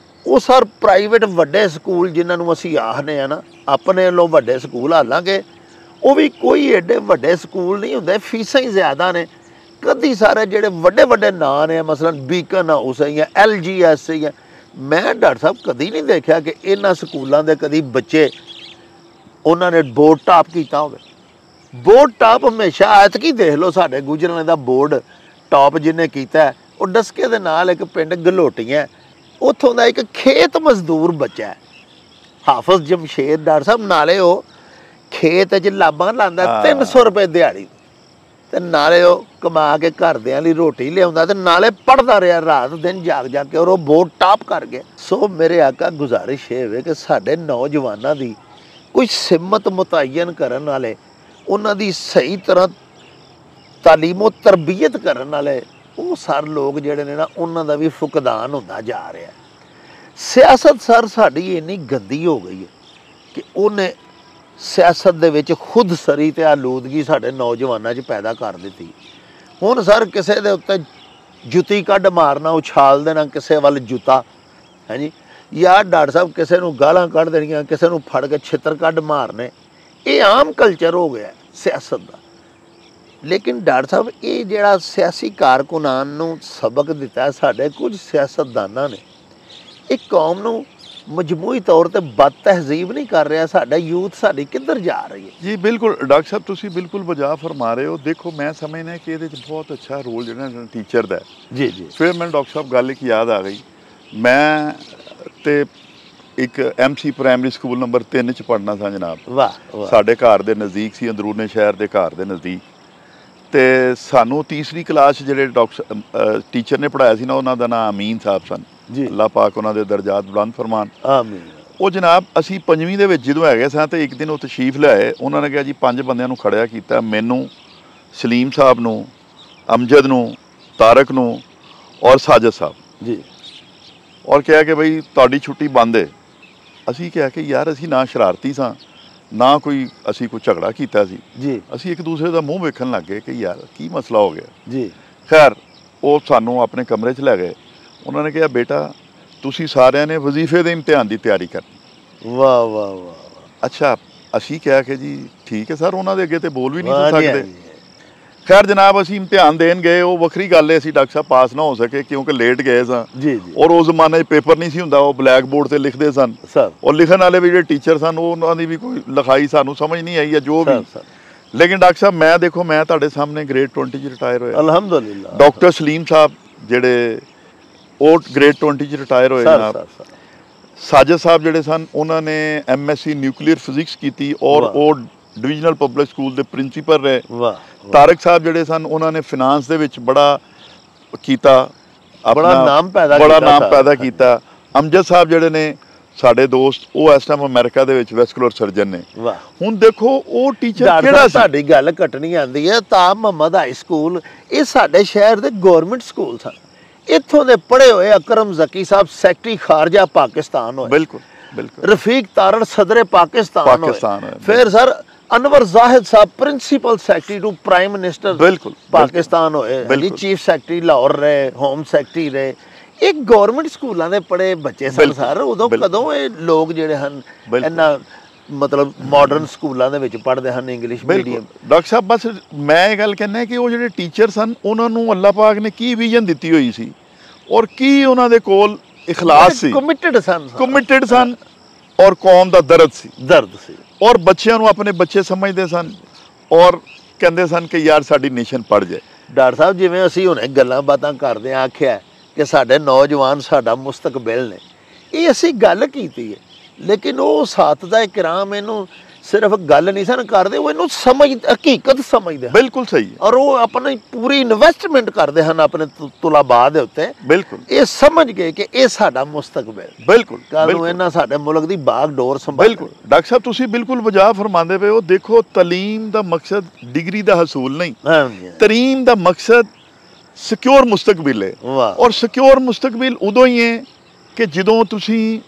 ਉਹ ਸਰ ਪ੍ਰਾਈਵੇਟ ਵੱਡੇ ਸਕੂਲ ਜਿਨ੍ਹਾਂ ਨੂੰ ਅਸੀਂ ਆਖਦੇ ਆ ਨਾ, ਆਪਣੇ ਵੱਲੋਂ ਵੱਡੇ ਸਕੂਲ ਹਾਲਾਂਕਿ ਉਹ ਵੀ ਕੋਈ ਏਡੇ ਵੱਡੇ ਸਕੂਲ ਨਹੀਂ ਹੁੰਦੇ, ਫੀਸਾਂ ਹੀ ਜ਼ਿਆਦਾ ਨੇ। ਕਦੀ ਸਾਰੇ ਜਿਹੜੇ ਵੱਡੇ ਵੱਡੇ ਨਾਂ ਨੇ, ਮਸਲਨ ਬੀਕਨ ਹਾਊਸ ਹੈ ਜਾਂ LGS ਹੈ, ਮੈਂ ਡਾਕਟਰ ਸਾਹਿਬ ਕਦੀ ਨਹੀਂ ਦੇਖਿਆ ਕਿ ਇਹਨਾਂ ਸਕੂਲਾਂ ਦੇ ਕਦੀ ਬੱਚੇ ਉਹਨਾਂ ਨੇ ਬੋਰਡ ਟਾਪ ਕੀਤਾ ਹੋਵੇ। ਬੋਰਡ ਟਾਪ ਹਮੇਸ਼ਾ ਐਤਕੀ ਦੇਖ ਲਓ ਸਾਡੇ ਗੁਜਰਾਂਵਾਲੇ ਦਾ ਬੋਰਡ ਟਾਪ ਜਿਹਨੇ ਕੀਤਾ ਉਹ ਡਸਕੇ ਦੇ ਨਾਲ ਇੱਕ ਪਿੰਡ ਗਲੋਟੀਆਂ, ਉੱਥੋਂ ਦਾ ਇੱਕ ਖੇਤ ਮਜ਼ਦੂਰ ਬੱਚਾ ਹੈ, ਹਾਫਿਜ਼ ਜਮਸ਼ੇਦ ਡਾਕਟਰ ਸਾਹਿਬ। ਨਾਲੇ ਉਹ ਖੇਤ 'ਚ ਲਾਭਾਂ ਲਾਉਂਦਾ 300 ਰੁਪਏ ਦਿਹਾੜੀ, ਤੇ ਨਾਲੇ ਉਹ ਕਮਾ ਕੇ ਘਰਦਿਆਂ ਲਈ ਰੋਟੀ ਲਿਆਉਂਦਾ, ਤੇ ਨਾਲੇ ਪੜ੍ਹਦਾ ਰਿਹਾ ਰਾਤ ਦਿਨ ਜਾਗ ਜਾ ਕੇ, ਔਰ ਉਹ ਬੋਰਡ ਟਾਪ ਕਰ ਗਿਆ। ਸੋ ਮੇਰੇ ਆਕਾ ਗੁਜ਼ਾਰਿਸ਼ ਇਹ ਹੋਵੇ ਕਿ ਸਾਡੇ ਨੌਜਵਾਨਾਂ ਦੀ ਕੋਈ ਸਿਮਤ ਮੁਤਅੱਯਨ ਕਰਨ ਵਾਲੇ, ਉਹਨਾਂ ਦੀ ਸਹੀ ਤਰ੍ਹਾਂ ਤਾਲੀਮੋ ਤਰਬੀਅਤ ਕਰਨ ਵਾਲੇ ਉਹ ਸਰ ਲੋਕ ਜਿਹੜੇ ਨੇ ਨਾ, ਉਹਨਾਂ ਦਾ ਵੀ ਫੁਕਦਾਨ ਹੁੰਦਾ ਜਾ ਰਿਹਾ। ਸਿਆਸਤ ਸਰ ਸਾਡੀ ਇੰਨੀ ਗੰਦੀ ਹੋ ਗਈ ਹੈ ਕਿ ਉਹਨੇ ਸਿਆਸਤ ਦੇ ਵਿੱਚ ਖੁਦ ਸਰੀ ਤੇ ਆਲੂਦਗੀ ਸਾਡੇ ਨੌਜਵਾਨਾਂ 'ਚ ਪੈਦਾ ਕਰ ਦਿੱਤੀ। ਹੁਣ ਸਰ ਕਿਸੇ ਦੇ ਉੱਤੇ ਜੁੱਤੀ ਕੱਢ ਮਾਰਨਾ, ਉਛਾਲ ਦੇਣਾ ਕਿਸੇ ਵੱਲ ਜੁੱਤਾ, ਹੈ ਜੀ, ਯਾਰ ਡਾਕਟਰ ਸਾਹਿਬ ਕਿਸੇ ਨੂੰ ਗਾਲਾਂ ਕੱਢ ਦੇਣੀਆਂ, ਕਿਸੇ ਨੂੰ ਫੜ ਕੇ ਛਿੱਤਰ ਕੱਢ ਮਾਰਨੇ, ਇਹ ਆਮ ਕਲਚਰ ਹੋ ਗਿਆ ਸਿਆਸਤ ਦਾ। ਲੇਕਿਨ ਡਾਕਟਰ ਸਾਹਿਬ ਇਹ ਜਿਹੜਾ ਸਿਆਸੀ ਕਾਰਕੁਨਾਨ ਨੂੰ ਸਬਕ ਦਿੱਤਾ ਸਾਡੇ ਕੁਝ ਸਿਆਸਤਦਾਨਾਂ ਨੇ, ਇਹ ਕੌਮ ਨੂੰ ਮਜਮੂਈ ਤੌਰ ਤੇ ਬਦ ਤਹਿਜ਼ੀਬ ਨਹੀਂ ਕਰ ਰਿਹਾ। ਸਾਡਾ ਯੂਥ ਸਾਡੀ ਕਿੱਧਰ ਜਾ ਰਹੀ ਹੈ? ਜੀ ਬਿਲਕੁਲ ਡਾਕਟਰ ਸਾਹਿਬ, ਤੁਸੀਂ ਬਿਲਕੁਲ ਵਜਾ ਫਰਮਾ ਰਹੇ ਹੋ। ਦੇਖੋ ਮੈਂ ਸਮਝਦਾ ਕਿ ਇਹਦੇ 'ਚ ਬਹੁਤ ਅੱਛਾ ਰੋਲ ਜਿਹੜਾ ਟੀਚਰ ਦਾ ਹੈ। ਜੀ ਜੀ। ਫਿਰ ਮੈਨੂੰ ਡਾਕਟਰ ਸਾਹਿਬ ਗੱਲ ਇੱਕ ਯਾਦ ਆ ਗਈ। ਮੈਂ ਤੇ ਇੱਕ MC ਪ੍ਰਾਇਮਰੀ ਸਕੂਲ ਨੰਬਰ 3 'ਚ ਪੜ੍ਹਨਾ ਸਾਂ ਜਨਾਬ। ਵਾਹ। ਸਾਡੇ ਘਰ ਦੇ ਨਜ਼ਦੀਕ ਸੀ, ਅੰਦਰੂਨੇ ਸ਼ਹਿਰ ਦੇ ਘਰ ਦੇ ਨਜ਼ਦੀਕ। ਤੇ ਸਾਨੂੰ ਤੀਸਰੀ ਕਲਾਸ ਜਿਹੜੇ ਟੀਚਰ ਨੇ ਪੜ੍ਹਾਇਆ ਸੀ ਨਾ, ਉਹਨਾਂ ਦਾ ਨਾਮ ਅਮੀਨ ਸਾਹਿਬ ਸਨ ਜੀ, ਅੱਲਾਹ ਪਾਕ ਉਹਨਾਂ ਦੇ ਦਰਜਾਤ ਬੁਲੰਦ ਫਰਮਾਨ। ਆਮੀਨ। ਉਹ ਜਨਾਬ ਅਸੀਂ 5ਵੀਂ ਦੇ ਵਿੱਚ ਜਦੋਂ ਹੈਗੇ ਸਾਂ ਤੇ ਇੱਕ ਦਿਨ ਉਹ ਤਸ਼ਰੀਫ ਲਿਆਏ। ਉਹਨਾਂ ਨੇ ਕਿਹਾ ਜੀ 5 ਬੰਦਿਆਂ ਨੂੰ ਖੜਿਆ ਕੀਤਾ, ਮੈਨੂੰ, ਸਲੀਮ ਸਾਹਿਬ ਨੂੰ, ਅਮਜਦ ਨੂੰ, ਤਾਰਕ ਨੂੰ ਔਰ ਸਾਜਦ ਸਾਹਿਬ ਜੀ, ਔਰ ਕਿਹਾ ਕਿ ਬਈ ਤੁਹਾਡੀ ਛੁੱਟੀ ਬੰਦ ਹੈ। ਅਸੀਂ ਕਿਹਾ ਕਿ ਯਾਰ ਅਸੀਂ ਨਾ ਸ਼ਰਾਰਤੀ ਸਾਂ, ਨਾ ਕੋਈ ਅਸੀਂ ਕੋਈ ਝਗੜਾ ਕੀਤਾ ਸੀ ਜੀ। ਅਸੀਂ ਇੱਕ ਦੂਸਰੇ ਦਾ ਮੂੰਹ ਵੇਖਣ ਲੱਗ ਗਏ ਕਿ ਯਾਰ ਕੀ ਮਸਲਾ ਹੋ ਗਿਆ ਜੀ। ਖੈਰ ਉਹ ਸਾਨੂੰ ਆਪਣੇ ਕਮਰੇ 'ਚ ਲੈ ਗਏ। ਉਹਨਾਂ ਨੇ ਕਿਹਾ ਬੇਟਾ ਤੁਸੀਂ ਸਾਰਿਆਂ ਨੇ ਵਜ਼ੀਫੇ ਦੇ ਇਮਤਿਹਾਨ ਦੀ ਤਿਆਰੀ ਕਰਨੀ। ਵਾਹ ਵਾਹ ਵਾਹ। ਅੱਛਾ ਅਸੀਂ ਕਿਹਾ ਕਿ ਜੀ ਠੀਕ ਹੈ ਸਰ, ਉਹਨਾਂ ਦੇ ਅੱਗੇ ਤੇ ਬੋਲ ਵੀ ਨਹੀਂ ਸਕਦੇ। ਖੈਰ ਜਨਾਬ ਅਸੀਂ ਇਮਤਿਹਾਨ ਦੇਣ ਗਏ। ਉਹ ਵੱਖਰੀ ਗੱਲ ਹੈ ਅਸੀਂ ਡਾਕਟਰ ਸਾਹਿਬ ਪਾਸ ਨਾ ਹੋ ਸਕੇ ਕਿਉਂਕਿ ਲੇਟ ਗਏ ਸਾਂ ਜੀ ਜੀ। ਔਰ ਉਸ ਜ਼ਮਾਨੇ 'ਚ ਪੇਪਰ ਨਹੀਂ ਸੀ ਹੁੰਦਾ, ਉਹ ਬਲੈਕ ਬੋਰਡ 'ਤੇ ਲਿਖਦੇ ਸਨ ਸਰ। ਔਰ ਲਿਖਣ ਵਾਲੇ ਵੀ ਜਿਹੜੇ ਟੀਚਰ ਸਨ ਉਹਨਾਂ ਦੀ ਵੀ ਕੋਈ ਲਿਖਾਈ ਸਾਨੂੰ ਸਮਝ ਨਹੀਂ ਆਈ ਹੈ ਜੋ ਵੀ। ਲੇਕਿਨ ਡਾਕਟਰ ਸਾਹਿਬ ਮੈਂ ਦੇਖੋ ਮੈਂ ਤੁਹਾਡੇ ਸਾਹਮਣੇ ਗ੍ਰੇਡ 20 'ਚ ਰਿਟਾਇਰ ਹੋਇਆ ਅਲਹਮਦੁਲਿਲਾ। ਡਾਕਟਰ ਸਲੀਮ ਸਾਹਿਬ ਜਿਹੜੇ ਉਹ ਗ੍ਰੇਡ 20 'ਚ ਰਿਟਾਇਰ ਹੋਏ ਜਨਾਬ। ਸਾਜਦ ਸਾਹਿਬ ਜਿਹੜੇ ਸਨ ਉਹਨਾਂ ਨੇ MSc ਨਿਊਕਲੀਅਰ ਫਿਜ਼ਿਕਸ ਕੀਤੀ ਔਰ ਉਹ ਡਿਵੀਜ਼ਨਲ ਪਬਲਿਕ ਸਕੂਲ ਦੇ ਪ੍ਰਿੰਸੀਪਲ ਰਹੇ। ਵਾਹ। ਤਾਰਕ ਸਾਹਿਬ ਜਿਹੜੇ ਸਨ ਉਹਨਾਂ ਨੇ ਫਿਨਾਂਸ ਦੇ ਵਿੱਚ ਬੜਾ ਕੀਤਾ, ਬੜਾ ਨਾਮ ਪੈਦਾ ਕੀਤਾ। ਅਮਜਦ ਸਾਹਿਬ ਜਿਹੜੇ ਨੇ ਸਾਡੇ ਦੋਸਤ, ਉਹ ਇਸ ਟਾਈਮ ਅਮਰੀਕਾ ਦੇ ਵਿੱਚ ਵੈਸਕੂਲਰ ਸਰਜਨ ਨੇ। ਵਾਹ। ਹੁਣ ਦੇਖੋ ਉਹ ਟੀਚਰ ਕਿਹੜਾ ਸਾਡੀ ਗੱਲ ਕੱਟਣੀ ਆਉਂਦੀ ਹੈ। ਤਾਂ ਮੁਹੰਮਦ ਹਾਈ ਸਕੂਲ ਇਹ ਸਾਡੇ ਸ਼ਹਿਰ ਦੇ ਗੌਰਮੈਂਟ ਸਕੂਲ ਸਨ। ਇੱਥੋਂ ਦੇ ਪੜ੍ਹੇ ਹੋਏ ਅਕਰਮ ਜ਼ਕੀ ਸਾਹਿਬ ਸੈਕਟਰੀ ਖਾਰਜਾ ਪਾਕਿਸਤਾਨ ਹੋਏ। ਬਿਲਕੁਲ ਬਿਲਕੁਲ। ਰਫੀਕ ਤਾਰੜ ਸਦਰੇ ਪਾਕਿਸਤਾਨ ਹੋਏ। ਫਿਰ sir Anwar Zahid sahib principal secretary to prime minister ਬਿਲਕੁਲ ਪਾਕਿਸਤਾਨ ਹੋਏ। ਚੀਫ ਸੈਕਟਰੀ ਲਾਹੌਰ ਰਹੇ, ਹੋਮ ਸੈਕਟਰੀ ਰਹੇ। ਇਹ ਗਵਰਨਮੈਂਟ ਸਕੂਲਾਂ ਦੇ ਪੜ੍ਹੇ ਬੱਚੇ ਸਨ ਸਰ, ਉਦੋਂ ਕਦੋਂ ਇਹ ਲੋਕ ਜਿਹੜੇ ਹਨ ਇਹਨਾਂ ਮਤਲਬ ਮਾਡਰਨ ਸਕੂਲਾਂ ਦੇ ਵਿੱਚ ਪੜ੍ਹਦੇ ਹਨ ਇੰਗਲਿਸ਼ ਮੀਡੀਅਮ? ਡਾਕਟਰ ਸਾਹਿਬ ਬਸ ਮੈਂ ਇਹ ਗੱਲ ਕਹਿੰਦਾ ਕਿ ਉਹ ਜਿਹੜੇ ਟੀਚਰ ਸਨ ਉਹਨਾਂ ਨੂੰ ਅੱਲਾਹ ਪਾਕ ਨੇ ਕੀ ਵਿਜ਼ਨ ਦਿੱਤੀ ਹੋਈ ਸੀ ਔਰ ਕੀ ਉਹਨਾਂ ਦੇ ਕੋਲ ਇਖਲਾਸ ਸੀ, ਕਮਿਟਡ ਸਨ ਔਰ ਕੌਮ ਦਾ ਦਰਦ ਸੀ ਔਰ ਬੱਚਿਆਂ ਨੂੰ ਆਪਣੇ ਬੱਚੇ ਸਮਝਦੇ ਸਨ ਔਰ ਕਹਿੰਦੇ ਸਨ ਕਿ ਯਾਰ ਸਾਡੀ ਨੇਸ਼ਨ ਪੜ ਜਾਏ। ਡਾਕਟਰ ਸਾਹਿਬ ਜਿਵੇਂ ਅਸੀਂ ਹੁਣੇ ਗੱਲਾਂ ਬਾਤਾਂ ਕਰਦੇ ਆ ਆਖਿਆ ਕਿ ਸਾਡੇ ਨੌਜਵਾਨ ਸਾਡਾ ਮੁਸਤਕਬਲ ਨੇ, ਇਹ ਅਸੀਂ ਗੱਲ ਕੀਤੀ ਹੈ, ਲੇਕਿਨ ਉਹ ਸਾਥੀਦਾਏ ਕਿਰਾਮ ਇਹਨੂੰ ਸਿਰਫ ਗੱਲ ਨਹੀਂ ਸਨ ਕਰਦੇ, ਉਹ ਇਹਨੂੰ ਹਕੀਕਤ ਸਮਝਦੇ ਹਨ। ਬਿਲਕੁਲ ਸਹੀ ਹੈ। ਔਰ ਉਹ ਆਪਣੀ ਪੂਰੀ ਇਨਵੈਸਟਮੈਂਟ ਕਰਦੇ ਹਨ ਆਪਣੇ ਤੁਲਾਬਾ ਦੇ ਉੱਤੇ, ਬਿਲਕੁਲ ਇਹ ਸਮਝ ਕੇ ਕਿ ਇਹ ਸਾਡਾ ਮੁਸਤਕਬਲ, ਬਿਲਕੁਲ ਕੱਲ ਨੂੰ ਇਹਨਾਂ ਸਾਡੇ ਮੁਲਕ ਦੀ ਬਾਗ ਡੋਰ ਸੰਭਾਲ। ਬਿਲਕੁਲ ਡਾਕਟਰ ਸਾਹਿਬ ਤੁਸੀਂ ਬਿਲਕੁਲ ਵਜਾ ਫਰਮਾਉਂਦੇ ਪਏ ਹੋ। ਦੇਖੋ ਤਾਲੀਮ ਦਾ ਮਕਸਦ ਡਿਗਰੀ ਦਾ ਹਸੂਲ ਨਹੀਂ, ਤਾਲੀਮ ਦਾ ਮਕਸਦ ਸਿਕਿਉਰ ਮੁਸਤਕਬਲ ਹੈ। ਔਰ ਸਿਕਿਉਰ ਮੁਸਤਕਬਲ ਉਦੋਂ ਹੀ ਹੈ ਕਿ ਜਦੋਂ ਤੁਸੀਂ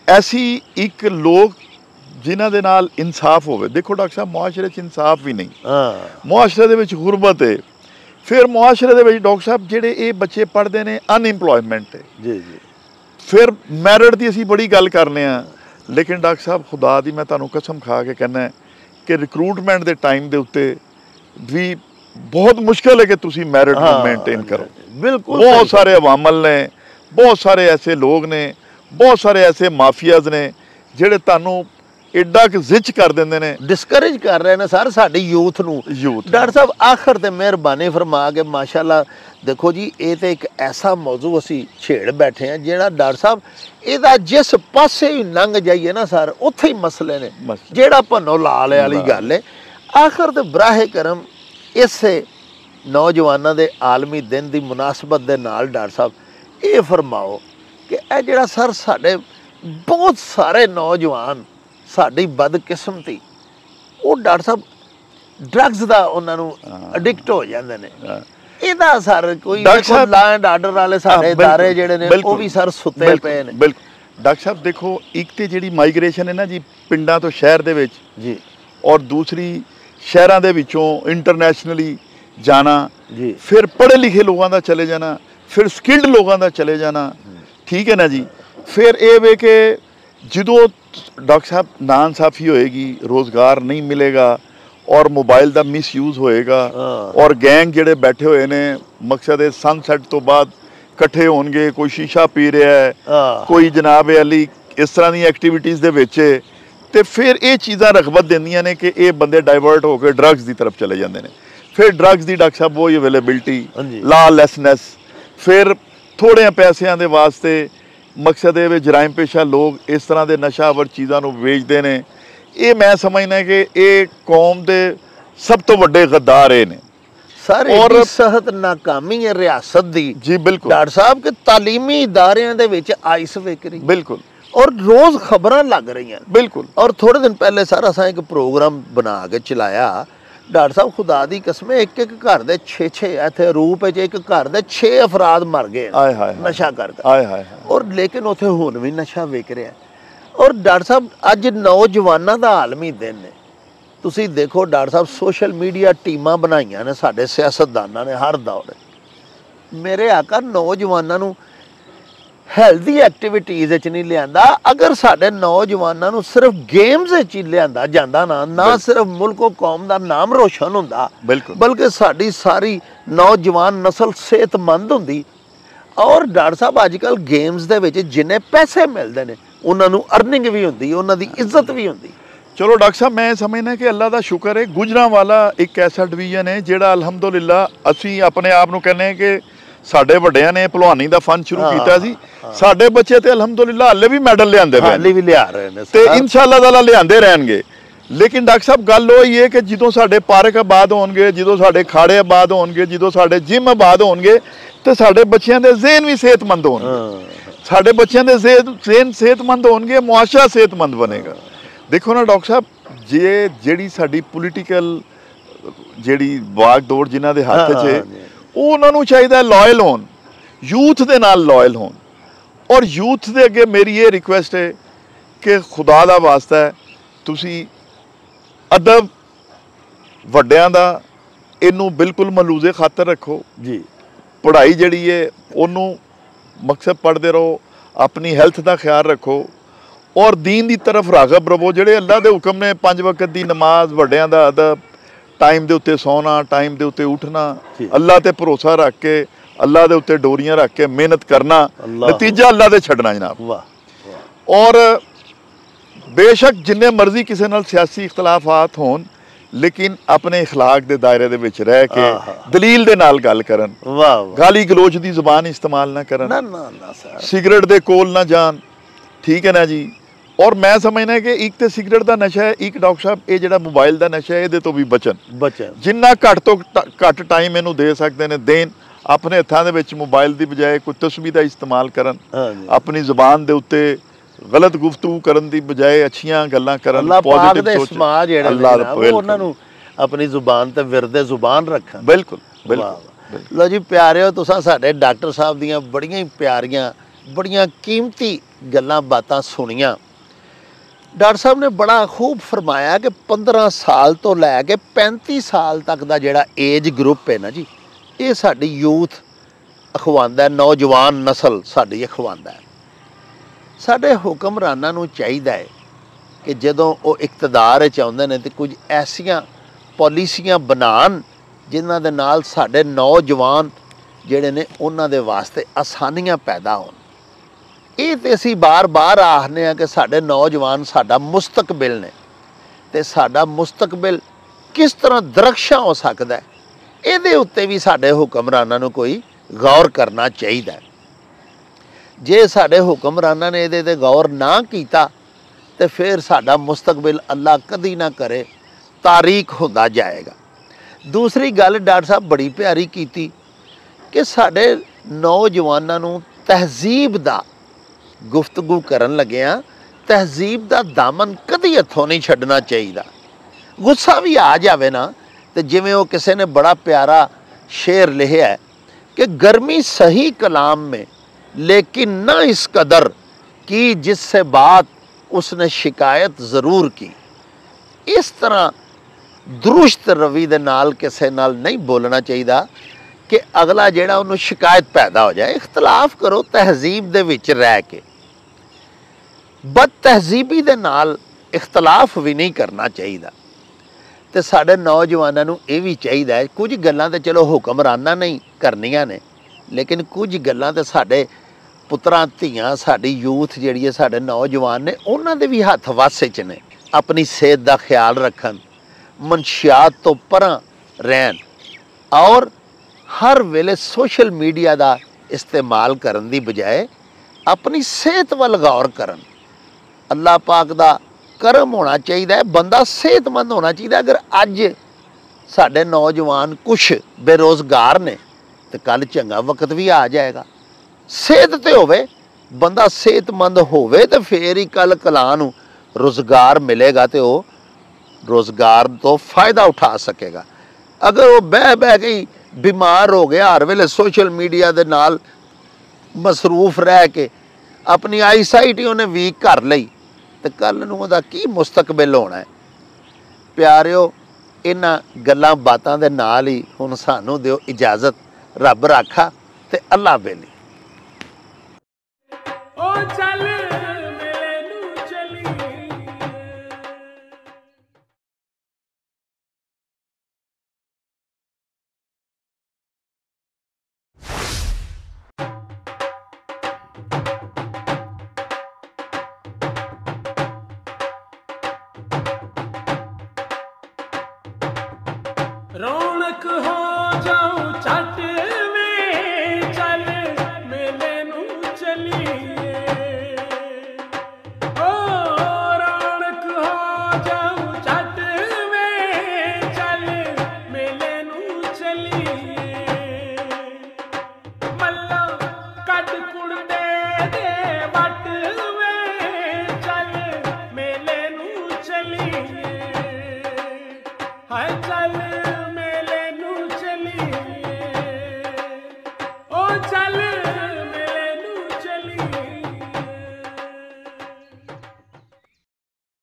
ਐਸੀ ਇੱਕ ਲੋਕ ਜਿਨ੍ਹਾਂ ਦੇ ਨਾਲ ਇਨਸਾਫ ਹੋਵੇ। ਦੇਖੋ ਡਾਕਟਰ ਸਾਹਿਬ ਮੁਆਸ਼ਰੇ 'ਚ ਇਨਸਾਫ ਵੀ ਨਹੀਂ, ਮੁਆਸ਼ਰੇ ਦੇ ਵਿੱਚ ਗੁਰਬਤ ਹੈ, ਫਿਰ ਮੁਆਸ਼ਰੇ ਦੇ ਵਿੱਚ ਡਾਕਟਰ ਸਾਹਿਬ ਜਿਹੜੇ ਇਹ ਬੱਚੇ ਪੜ੍ਹਦੇ ਨੇ ਅਨਇੰਪਲੋਇਮੈਂਟ ਹੈ ਜੀ, ਫਿਰ ਮੈਰਿਟ ਦੀ ਅਸੀਂ ਬੜੀ ਗੱਲ ਕਰਨੇ ਆ, ਲੇਕਿਨ ਡਾਕਟਰ ਸਾਹਿਬ ਖੁਦਾ ਦੀ ਮੈਂ ਤੁਹਾਨੂੰ ਕਸਮ ਖਾ ਕੇ ਕਹਿੰਦਾ ਕਿ ਰਿਕਰੂਟਮੈਂਟ ਦੇ ਟਾਈਮ ਦੇ ਉੱਤੇ ਵੀ ਬਹੁਤ ਮੁਸ਼ਕਿਲ ਹੈ ਕਿ ਤੁਸੀਂ ਮੈਰਿਟ ਨੂੰ ਮੇਨਟੇਨ ਕਰੋ। ਬਿਲਕੁਲ ਬਹੁਤ ਸਾਰੇ ਅਵਾਮਲ ਨੇ, ਬਹੁਤ ਸਾਰੇ ਐਸੇ ਲੋਕ ਨੇ, ਬਹੁਤ ਸਾਰੇ ਐਸੇ ਮਾਫੀਆਜ਼ ਨੇ ਜਿਹੜੇ ਤੁਹਾਨੂੰ ਐਡਾ ਕਿ ਜ਼ਿਚ ਕਰ ਦਿੰਦੇ ਨੇ, ਡਿਸਕਰੇਜ ਕਰ ਰਹੇ ਨੇ ਸਰ ਸਾਡੀ ਯੂਥ ਨੂੰ। ਡਾਕਟਰ ਸਾਹਿਬ ਆਖਰ ਤੇ ਮਿਹਰਬਾਨੀ ਫਰਮਾ ਕੇ ਮਾਸ਼ਾਅੱਲਾ ਦੇਖੋ ਜੀ, ਇਹ ਤੇ ਇੱਕ ਐਸਾ ਮੌਜੂ ਅਸੀਂ ਛੇੜ ਬੈਠੇ ਹਾਂ ਜਿਹੜਾ ਡਾਕਟਰ ਸਾਹਿਬ ਇਹਦਾ ਜਿਸ ਪਾਸੇ ਹੀ ਲੰਘ ਜਾਈਏ ਨਾ ਸਰ ਉੱਥੇ ਹੀ ਮਸਲੇ ਨੇ, ਜਿਹੜਾ ਭੰਨੋ ਲਾਲ ਵਾਲੀ ਗੱਲ ਹੈ। ਆਖਰ ਤੇ ਬਰਾਹੇ ਕਰਮ ਇਸੇ ਨੌਜਵਾਨਾਂ ਦੇ ਆਲਮੀ ਦਿਨ ਦੀ ਮੁਨਾਸਬਤ ਦੇ ਨਾਲ ਡਾਕਟਰ ਸਾਹਿਬ ਇਹ ਫਰਮਾਓ ਕਿ ਇਹ ਜਿਹੜਾ ਸਰ ਸਾਡੇ ਬਹੁਤ ਸਾਰੇ ਨੌਜਵਾਨ ਸਾਡੀ ਬਦਕਿਸਮਤੀ ਉਹ ਡਾਕਟਰ ਸਾਹਿਬ ਡਰੱਗਸ ਦਾ ਉਹਨਾਂ ਨੂੰ ਐਡਿਕਟ ਹੋ ਜਾਂਦੇ ਨੇ, ਇਹਦਾ ਸਰ ਕੋਈ ਦੇਖੋ ਲਾ ਐਂਡ ਆਰਡਰ ਵਾਲੇ ਸਾਡੇ ਇਦਾਰੇ ਜਿਹੜੇ ਨੇ ਉਹ ਵੀ ਸਰ ਸੁੱਤੇ ਪਏ ਨੇ। ਬਿਲਕੁਲ ਡਾਕਟਰ ਸਾਹਿਬ ਦੇਖੋ ਇੱਕ ਤੇ ਜਿਹੜੀ ਮਾਈਗ੍ਰੇਸ਼ਨ ਹੈ ਨਾ ਜੀ ਪਿੰਡਾਂ ਤੋਂ ਸ਼ਹਿਰ ਦੇ ਵਿੱਚ ਜੀ, ਔਰ ਦੂਸਰੀ ਸ਼ਹਿਰਾਂ ਦੇ ਵਿੱਚੋਂ ਇੰਟਰਨੈਸ਼ਨਲੀ ਜਾਣਾ ਜੀ, ਫਿਰ ਪੜ੍ਹੇ ਲਿਖੇ ਲੋਕਾਂ ਦਾ ਚਲੇ ਜਾਣਾ, ਫਿਰ ਸਕਿਲਡ ਲੋਕਾਂ ਦਾ ਚਲੇ ਜਾਣਾ, ਠੀਕ ਹੈ ਨਾ ਜੀ। ਫਿਰ ਇਹ ਵੇ ਕਿ ਜਦੋਂ ਡਾਕਟਰ ਸਾਹਿਬ ਨਾਇਨਸਾਫੀ ਹੋਏਗੀ, ਰੋਜ਼ਗਾਰ ਨਹੀਂ ਮਿਲੇਗਾ ਔਰ ਮੋਬਾਈਲ ਦਾ ਮਿਸਯੂਜ਼ ਹੋਏਗਾ ਔਰ ਗੈਂਗ ਜਿਹੜੇ ਬੈਠੇ ਹੋਏ ਨੇ ਮਕਸਦ ਹੈ ਸਨਸੈਟ ਤੋਂ ਬਾਅਦ ਇਕੱਠੇ ਹੋਣਗੇ, ਕੋਈ ਸ਼ੀਸ਼ਾ ਪੀ ਰਿਹਾ ਹੈ, ਕੋਈ ਜਨਾਬ ਅਲੀ ਇਸ ਤਰ੍ਹਾਂ ਦੀਆਂ ਐਕਟੀਵਿਟੀਜ਼ ਦੇ ਵਿੱਚ, ਤੇ ਫਿਰ ਇਹ ਚੀਜ਼ਾਂ ਰਗਬਤ ਦਿੰਦੀਆਂ ਨੇ ਕਿ ਇਹ ਬੰਦੇ ਡਾਇਵਰਟ ਹੋ ਕੇ ਡਰੱਗਸ ਦੀ ਤਰਫ ਚਲੇ ਜਾਂਦੇ ਨੇ। ਫਿਰ ਡਰੱਗਸ ਦੀ ਡਾਕਟਰ ਸਾਹਿਬ ਉਹ ਅਵੇਲੇਬਿਲਟੀ, ਲਾਲੈਸਨੈਸ, ਫਿਰ ਥੋੜ੍ਹੇ ਪੈਸਿਆਂ ਦੇ ਵਾਸਤੇ ਮਕਸਦ ਇਹ ਵੀ ਜਰਾਇਮ ਪੇਸ਼ਾ ਲੋਕ ਇਸ ਤਰ੍ਹਾਂ ਦੇ ਨਸ਼ਾਵਰ ਚੀਜ਼ਾਂ ਨੂੰ ਵੇਚਦੇ ਨੇ। ਇਹ ਮੈਂ ਸਮਝਦਾ ਕਿ ਇਹ ਕੌਮ ਦੇ ਸਭ ਤੋਂ ਵੱਡੇ ਗੱਦਾਰ ਇਹ ਨੇ ਸਰ। ਔਰ ਸਖਤ ਨਾਕਾਮੀ ਹੈ ਰਿਆਸਤ ਦੀ ਜੀ, ਬਿਲਕੁਲ ਡਾਕਟਰ ਸਾਹਿਬ ਕਿ ਤਾਲੀਮੀ ਇਦਾਰਿਆਂ ਦੇ ਵਿੱਚ ਆਈਸ ਵਿਕ ਰਹੀ, ਬਿਲਕੁਲ, ਔਰ ਰੋਜ਼ ਖਬਰਾਂ ਲੱਗ ਰਹੀਆਂ, ਬਿਲਕੁਲ। ਔਰ ਥੋੜੇ ਦਿਨ ਪਹਿਲੇ ਸਰ ਅਸਾਂ ਇੱਕ ਪ੍ਰੋਗਰਾਮ ਬਣਾ ਕੇ ਚਲਾਇਆ ਡਾਕਟਰ ਸਾਹਿਬ ਖੁਦਾ ਦੀ ਕਸਮ ਇੱਕ ਘਰ ਦੇ 6 ਇੱਥੇ ਰੂਪ ਵਿੱਚ ਇੱਕ ਘਰ ਦੇ 6 ਅਫਰਾਦ ਮਰ ਗਏ ਨਸ਼ਾ ਕਰਕੇ, ਔਰ ਲੇਕਿਨ ਉੱਥੇ ਹੁਣ ਵੀ ਨਸ਼ਾ ਵਿਕ ਰਿਹਾ। ਔਰ ਡਾਕਟਰ ਸਾਹਿਬ ਅੱਜ ਨੌਜਵਾਨਾਂ ਦਾ ਆਲਮੀ ਦਿਨ ਨੇ, ਤੁਸੀਂ ਦੇਖੋ ਡਾਕਟਰ ਸਾਹਿਬ ਸੋਸ਼ਲ ਮੀਡੀਆ ਟੀਮਾਂ ਬਣਾਈਆਂ ਨੇ ਸਾਡੇ ਸਿਆਸਤਦਾਨਾਂ ਨੇ ਹਰ ਦੌਰ। ਮੇਰੇ ਆਕਾ ਨੌਜਵਾਨਾਂ ਨੂੰ ਹੈਲਦੀ ਐਕਟੀਵਿਟੀਜ਼ ਵਿੱਚ ਨਹੀਂ ਲਿਆਂਦਾ। ਅਗਰ ਸਾਡੇ ਨੌਜਵਾਨਾਂ ਨੂੰ ਸਿਰਫ ਗੇਮਸ ਵਿੱਚ ਹੀ ਲਿਆਂਦਾ ਜਾਂਦਾ ਨਾ ਸਿਰਫ ਮੁਲਕ ਕੌਮ ਦਾ ਨਾਮ ਰੋਸ਼ਨ ਹੁੰਦਾ, ਬਲਕਿ ਸਾਡੀ ਸਾਰੀ ਨੌਜਵਾਨ ਨਸਲ ਸਿਹਤਮੰਦ ਹੁੰਦੀ। ਔਰ ਡਾਕਟਰ ਸਾਹਿਬ ਅੱਜ ਕੱਲ੍ਹ ਗੇਮਸ ਦੇ ਵਿੱਚ ਜਿੰਨੇ ਪੈਸੇ ਮਿਲਦੇ ਨੇ ਉਹਨਾਂ ਨੂੰ ਅਰਨਿੰਗ ਵੀ ਹੁੰਦੀ, ਉਹਨਾਂ ਦੀ ਇੱਜ਼ਤ ਵੀ ਹੁੰਦੀ। ਚਲੋ ਡਾਕਟਰ ਸਾਹਿਬ ਮੈਂ ਸਮਝਦਾ ਕਿ ਅੱਲਾ ਦਾ ਸ਼ੁਕਰ ਹੈ ਗੁਜਰਾਂਵਾਲਾ ਇੱਕ ਐਸਾ ਡਿਵੀਜ਼ਨ ਹੈ ਜਿਹੜਾ ਅਲਹਮਦੁਲਿਲਾ ਅਸੀਂ ਆਪਣੇ ਆਪ ਨੂੰ ਕਹਿੰਦੇ ਹਾਂ ਕਿ ਸਾਡੇ ਵੱਡਿਆਂ ਨੇ ਭਲਵਾਨੀ ਦਾ ਫਨ ਸ਼ੁਰੂ ਕੀਤਾ ਸੀ, ਸਾਡੇ ਬੱਚੇ ਤੇ ਅਲਹਮਦੁਲਿਲਾ ਹਾਲੇ ਵੀ ਮੈਡਲ ਲਿਆਂਦੇ ਪਏ, ਹਾਲੇ ਵੀ ਲਿਆ ਰਹੇ ਨੇ ਤੇ ਇਨਸ਼ਾਅੱਲਾ ਤਾਲਾ ਲਿਆਂਦੇ ਰਹਿਣਗੇ। ਲੇਕਿਨ ਡਾਕਟਰ ਸਾਹਿਬ ਗੱਲ ਉਹ ਹੀ ਹੈ ਕਿ ਜਦੋਂ ਸਾਡੇ ਪਾਰਕ ਆਬਾਦ ਹੋਣਗੇ, ਜਦੋਂ ਸਾਡੇ ਖਾੜੇ ਆਬਾਦ ਹੋਣਗੇ, ਜਦੋਂ ਸਾਡੇ ਜਿਮ ਆਬਾਦ ਹੋਣਗੇ ਤੇ ਸਾਡੇ ਬੱਚਿਆਂ ਦੇ ਜ਼ਿਹਨ ਵੀ ਸਿਹਤਮੰਦ ਹੋਣਗੇ। ਸਾਡੇ ਬੱਚਿਆਂ ਦੇ ਜ਼ਿਹਨ ਸਿਹਤਮੰਦ ਹੋਣਗੇ, ਮੁਆਸ਼ਰਾ ਸਿਹਤਮੰਦ ਬਣੇਗਾ। ਦੇਖੋ ਨਾ ਡਾਕਟਰ ਸਾਹਿਬ ਜੇ ਜਿਹੜੀ ਸਾਡੀ ਪੋਲੀਟੀਕਲ ਜਿਹੜੀ ਬਾਗ ਦੌੜ ਜਿਨ੍ਹਾਂ ਦੇ ਹੱਥ 'ਚ ਉਹ ਉਹਨਾਂ ਨੂੰ ਚਾਹੀਦਾ ਲਾਇਲ ਹੋਣ, ਯੂਥ ਦੇ ਨਾਲ ਲਾਇਲ ਹੋਣ। ਔਰ ਯੂਥ ਦੇ ਅੱਗੇ ਮੇਰੀ ਇਹ ਰਿਕੁਐਸਟ ਹੈ ਕਿ ਖੁਦਾ ਦਾ ਵਾਸਤਾ ਹੈ ਤੁਸੀਂ ਅਦਬ ਵੱਡਿਆਂ ਦਾ ਇਹਨੂੰ ਬਿਲਕੁਲ ਮਲੂਜ਼ੇ ਖਾਤਰ ਰੱਖੋ ਜੀ। ਪੜ੍ਹਾਈ ਜਿਹੜੀ ਹੈ ਉਹਨੂੰ मकसद पढ़ते रहो, अपनी हेल्थ का ख्याल रखो और दीन की तरफ रागब रवो। जिहड़े अल्लाह के हुक्म ने 5 वक्त की नमाज, वड्डियां दा अदब, टाइम के उत्ते सौना, टाइम के उत्ते उठना, अल्लाह ते भरोसा रख के, अल्लाह के उत्ते डोरियां रख के मेहनत करना, नतीजा अल्लाह दे छड्डना जनाब। और बेशक जिन्ने मर्जी किसी नाल सियासी इख्तलाफात होन, लेकिन अपने इखलाक के दायरे दे विच रह के दलील दे नाल गल करन, गाली गलोच की जुबान इस्तेमाल ना करन, सिगरेट दे कोल ना जान, ठीक है ना जी। और मैं समझना कि एक तो सिगरेट का नशा है, एक डॉक्टर साहब ये जो मोबाइल का नशा है, ये तो भी बचन जिन्ना घट तो घट टाइम इनू दे सकते हैं देन। अपने हत्थां दे विच मोबाइल की बजाय कोई तस्वीर का इस्तेमाल करन, अपनी जुबान दे उत्ते गलत गुफ्तगू करन दी बजाय अच्छियां गल्लां करन, पॉजिटिव सोच अल्लाह अपनी जुबान ते विरदे जुबान रखन। बिल्कुल बिल्कुल। लो जी प्यारे हो, तुसां साडे डॉक्टर साहब दियां बड़ियां ही प्यारियां, बड़ियां कीमती गल्लां बातां सुनियां। डॉक्टर साहब ने बड़ा खूब फरमाया कि 15 साल तो लैके 35 साल तक का जिहड़ा एज ग्रुप है ना जी, ये साडी यूथ अखवांदा है, नौजवान नस्ल साडी अखवांदा है। साडे हुक्मरानां नूं चाहीदा है कि जदों वो इकतदार च आउंदे ने ते कुछ ऐसियां पॉलिसियां बनान जिन्हां दे नाल साडे नौजवान जिहड़े ने उन्हां दे वास्ते आसानियां पैदा होण। ये तो असीं बार बार आखने हैं कि साडे नौजवान साडा मुस्तकबिल ने, ते साडा मुस्तकबिल किस तरह दरख्शां हो सकदा है, इहदे उत्ते भी साडे हुक्मरानां नूं कोई गौर करना चाहिदा है। जे साडे हुक्मरानां ने इहदे ते गौर ना कीता ते फिर साडा मुस्तकबिल अल्लाह कदी ना करे तारीक होंदा जाएगा। दूसरी गल डॉक्टर साहब बड़ी प्यारी कीती कि साडे नौजवानां नूं तहजीब दा गुफ्तगू करन लग्या, तहजीब दा दामन कदी हथों नहीं छड्डना चाहिए। गुस्सा भी आ जाए ना तो जिवें वो किसी ने बड़ा प्यारा शेर लिखा है कि गर्मी सही कलाम में लेकिन न इस कदर की जिससे बात उसने शिकायत ज़रूर की। इस तरह दुरुस्त रवि दे नाल किसी नाल नहीं बोलना चाहिए कि अगला जिहड़ा उन्होंने शिकायत पैदा हो जाए। इख्तलाफ करो तहजीब दे विच रह के, बद तहजीबी दे नाल इख्तलाफ भी नहीं करना चाहिए। तो साडे नौजवानों नूं ये भी चाहिए है, कुछ गल्लां ते चलो हुक्मरानां नहीं करनियां ने, लेकिन कुछ गल्लां ते साडे पुत्रां धीआं साडी यूथ जिहड़ी है साडे नौजवान ने उन्हां दे भी हत्थ वासे च ने। अपनी सेहत दा ख्याल रखन, मनशियात तो परां रहन और हर वेले सोशल मीडिया का इस्तेमाल करन दी बजाय अपनी सेहत वल गौर करन। अल्लाह पाक दा करम होना चाहिए, बंदा सेहतमंद होना चाहिए। अगर अज साडे नौजवान कुछ बेरोज़गार ने तो कल चंगा वक्त भी आ जाएगा। सेहत तो होवे, बंदा सेहतमंद होवे तो फिर ही कल कलां नूं रोज़गार मिलेगा तो वो रोज़गार तो फ़ायदा उठा सकेगा। अगर वो बह बह के बीमार हो गया, हर वेले सोशल मीडिया दे नाल मसरूफ रह के अपनी आईसाइट ही उन्हें वीक कर लई तो कल नूं उहदा की मुस्तकबिल होना है। प्यारिओ, इन्हां गल्लां बातां दे नाल ही हुण सानूं दिओ इजाज़त। रब राखा ते अल्लाह बेली। रौनक हो जाऊं छट में चल मेले नू चली।